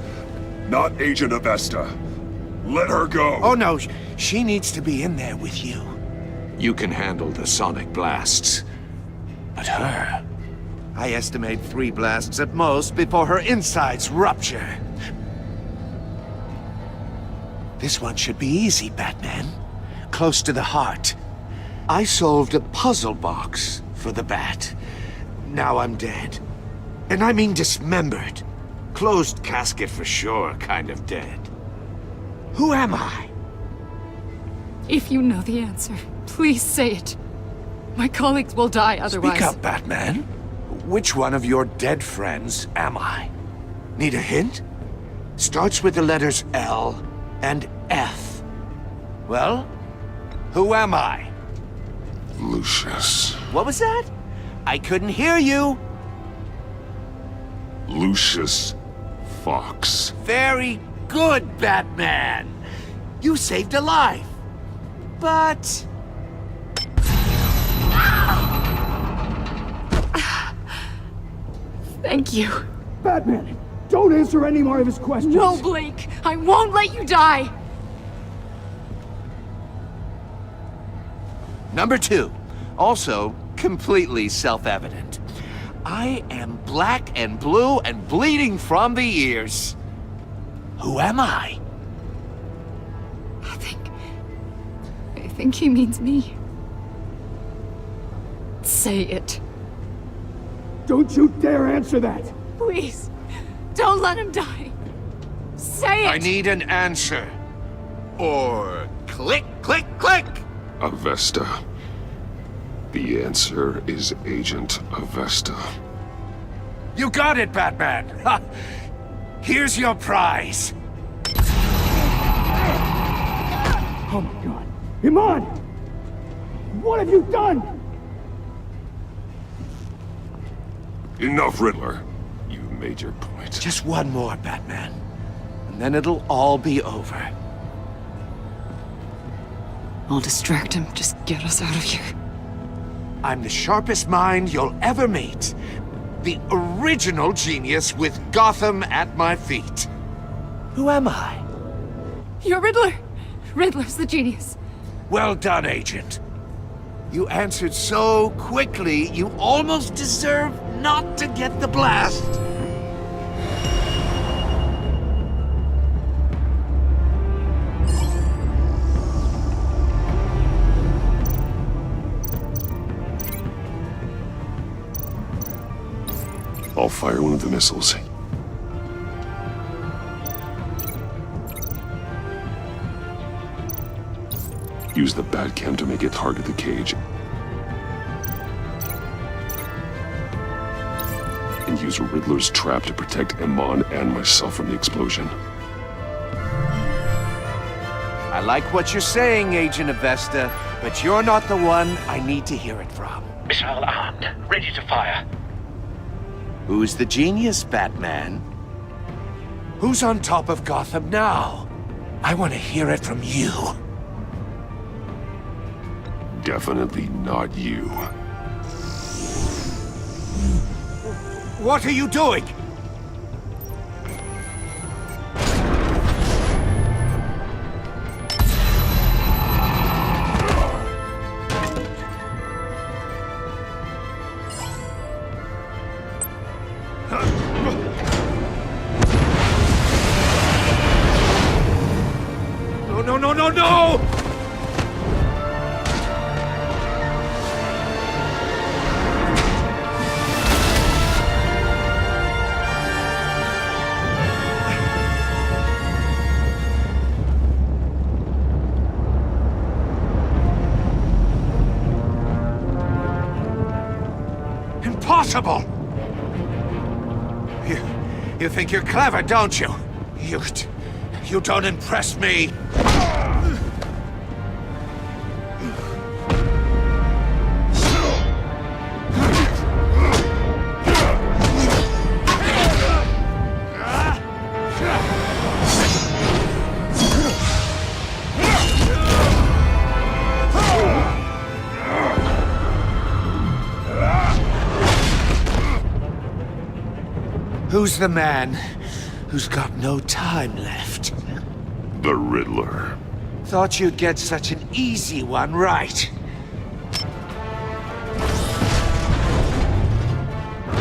not Agent Avesta. Let her go! Oh no, she needs to be in there with you. You can handle the sonic blasts. But her... I estimate 3 blasts at most before her insides rupture. This one should be easy, Batman. Close to the heart. I solved a puzzle box for the Bat. Now I'm dead. And I mean dismembered. Closed casket for sure, kind of dead. Who am I? If you know the answer, please say it. My colleagues will die otherwise. Speak up, Batman. Which one of your dead friends am I? Need a hint? Starts with the letters L and F. Well, who am I? Lucius. What was that? I couldn't hear you. Lucius Fox. Very good, Batman. You saved a life. But... Thank you. Batman, don't answer any more of his questions. No, Blake. I won't let you die. Number 2. Also, completely self-evident. I am black and blue and bleeding from the ears. Who am I? I think he means me. Say it. Don't you dare answer that! Please, don't let him die. Say it! I need an answer. Or click, click, click! Avesta. The answer is Agent Avesta. You got it, Batman! Ha. Here's your prize. Oh my god. Iman! What have you done? Enough, Riddler. You've made your point. Just one more, Batman. And then it'll all be over. I'll distract him. Just get us out of here. I'm the sharpest mind you'll ever meet. The original genius with Gotham at my feet. Who am I? You're Riddler. Riddler's the genius. Well done, Agent. You answered so quickly, you almost deserve not to get the blast. I'll fire one of the missiles. Use the Batcam to make it target the cage. And use Riddler's trap to protect Iman and myself from the explosion. I like what you're saying, Agent Avesta, but you're not the one I need to hear it from. Missile armed, ready to fire. Who's the genius, Batman? Who's on top of Gotham now? I want to hear it from you. Definitely not you. What are you doing? No, no, no, no, no! Impossible! You think you're clever, don't you? You don't impress me. Who's the man who's got no time left? The Riddler. Thought you'd get such an easy one right.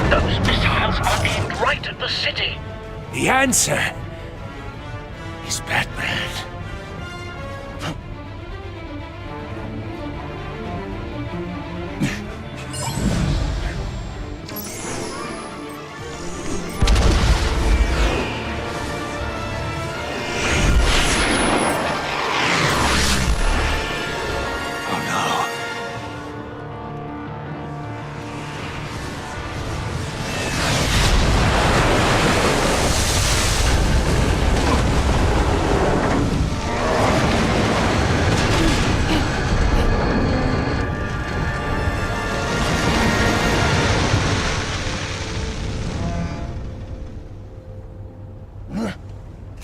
Those missiles are aimed right at the city. The answer is Batman.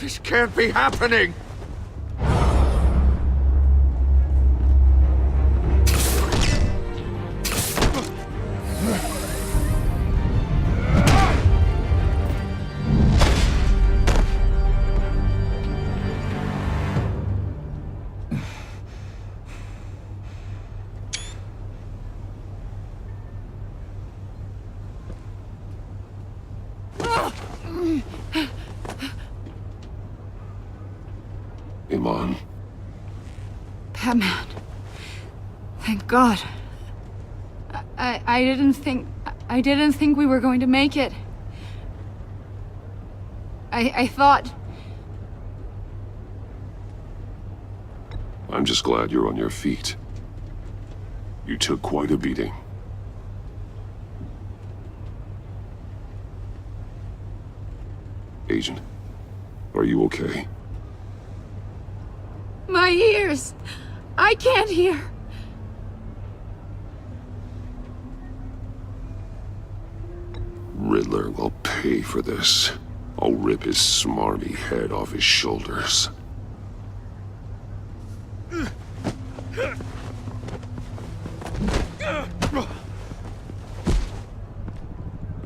This can't be happening! Iman. Batman. Thank God. I didn't think we were going to make it. I thought... I'm just glad you're on your feet. You took quite a beating. Agent, are you okay? My ears! I can't hear! Riddler will pay for this. I'll rip his smarmy head off his shoulders.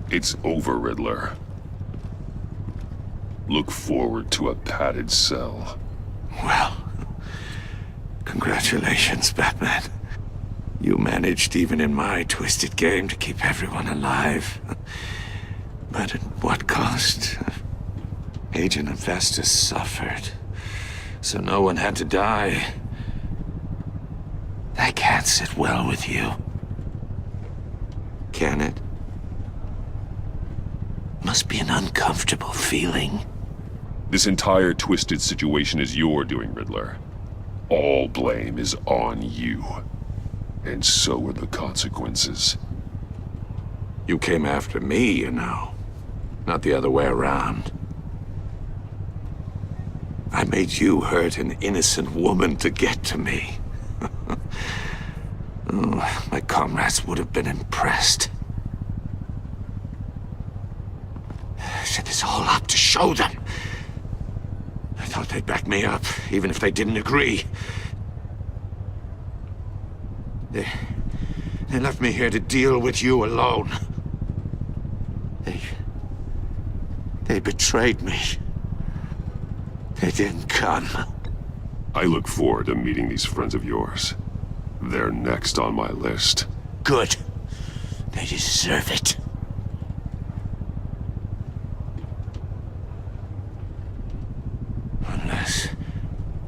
It's over, Riddler. Look forward to a padded cell. Well, congratulations, Batman. You managed, even in my twisted game, to keep everyone alive. But at what cost? Agent Infestus suffered, so no one had to die. That can't sit well with you. Can it? Must be an uncomfortable feeling. This entire twisted situation is your doing, Riddler. All blame is on you. And so are the consequences. You came after me, you know. Not the other way around. I made you hurt an innocent woman to get to me. Oh, my comrades would have been impressed. I set this all up to show them. I thought they'd back me up, even if they didn't agree. They left me here to deal with you alone. They betrayed me. They didn't come. I look forward to meeting these friends of yours. They're next on my list. Good. They deserve it.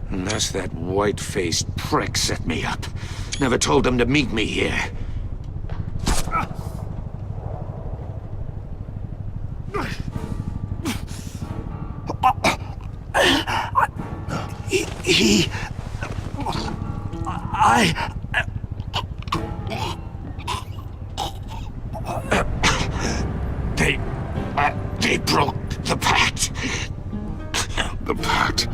Unless that white-faced prick set me up. Never told them to meet me here. They broke the pact. The pact?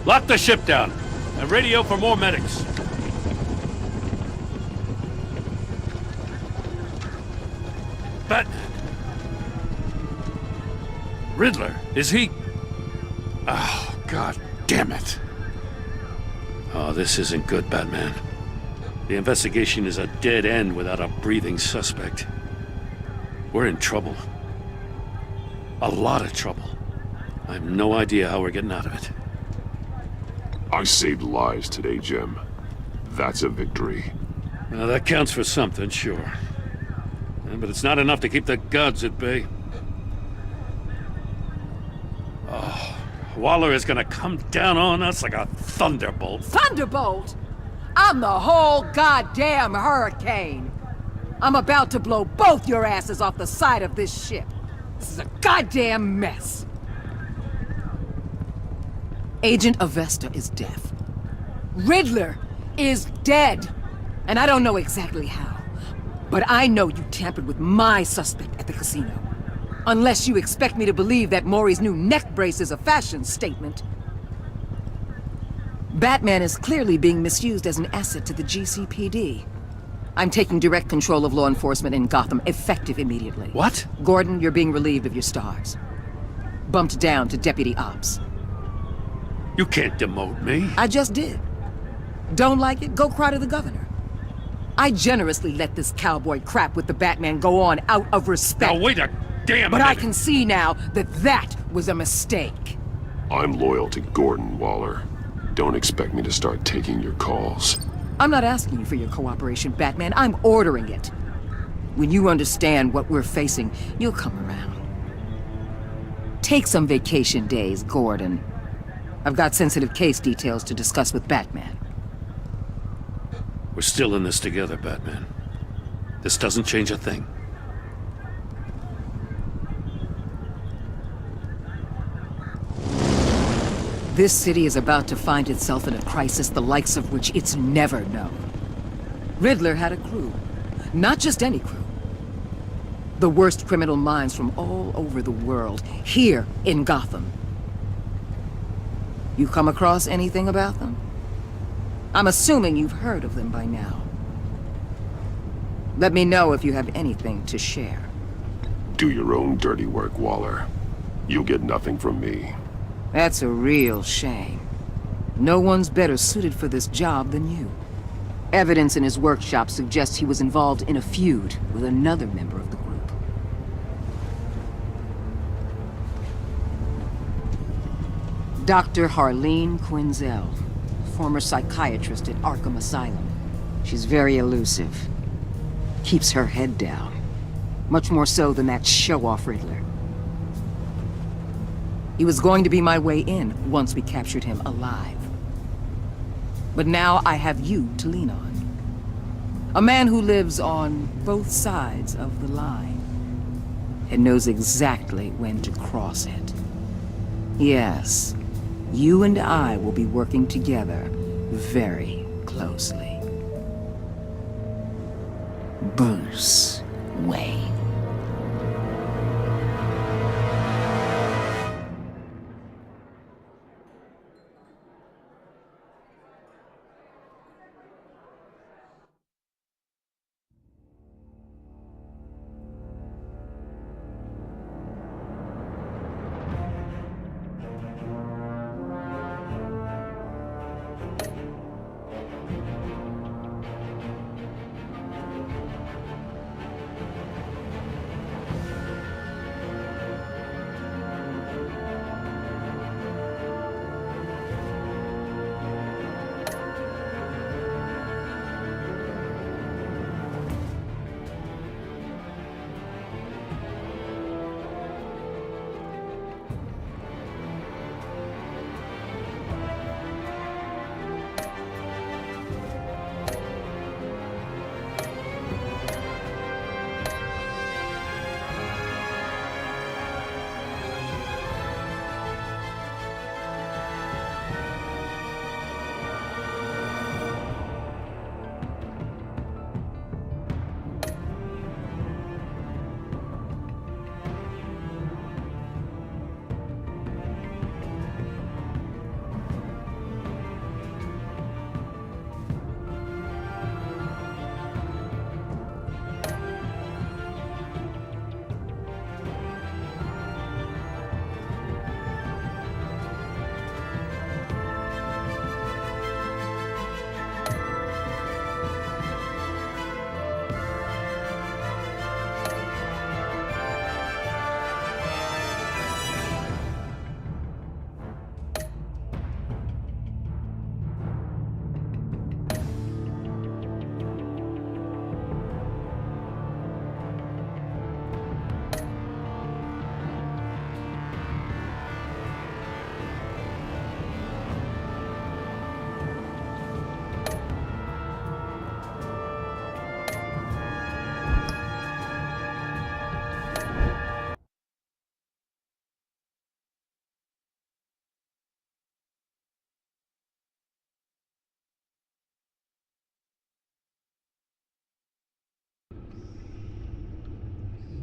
Lock the ship down, and radio for more medics. Batman. Riddler, is he? Oh, God damn it. Oh, this isn't good, Batman. The investigation is a dead end without a breathing suspect. We're in trouble. A lot of trouble. I have no idea how we're getting out of it. I saved lives today, Jim. That's a victory. Now, that counts for something, sure. But it's not enough to keep the gods at bay. Oh, Waller is gonna come down on us like a thunderbolt. Thunderbolt? I'm the whole goddamn hurricane. I'm about to blow both your asses off the side of this ship. This is a goddamn mess. Agent Avesta is deaf. Riddler is dead! And I don't know exactly how. But I know you tampered with my suspect at the casino. Unless you expect me to believe that Maury's new neck brace is a fashion statement. Batman is clearly being misused as an asset to the GCPD. I'm taking direct control of law enforcement in Gotham, effective immediately. What? Gordon, you're being relieved of your stars. Bumped down to Deputy Ops. You can't demote me. I just did. Don't like it? Go cry to the governor. I generously let this cowboy crap with the Batman go on out of respect. Now wait a damn minute. But I can see now that that was a mistake. I'm loyal to Gordon, Waller. Don't expect me to start taking your calls. I'm not asking you for your cooperation, Batman. I'm ordering it. When you understand what we're facing, you'll come around. Take some vacation days, Gordon. I've got sensitive case details to discuss with Batman. We're still in this together, Batman. This doesn't change a thing. This city is about to find itself in a crisis the likes of which it's never known. Riddler had a crew. Not just any crew. The worst criminal minds from all over the world, here in Gotham. You come across anything about them? I'm assuming you've heard of them by now. Let me know if you have anything to share. Do your own dirty work, Waller. You'll get nothing from me. That's a real shame. No one's better suited for this job than you. Evidence in his workshop suggests he was involved in a feud with another member of the group. Dr. Harleen Quinzel, former psychiatrist at Arkham Asylum. She's very elusive. Keeps her head down. Much more so than that show-off Riddler. He was going to be my way in once we captured him alive. But now I have you to lean on. A man who lives on both sides of the line and knows exactly when to cross it. Yes, you and I will be working together very closely. Bruce Wayne.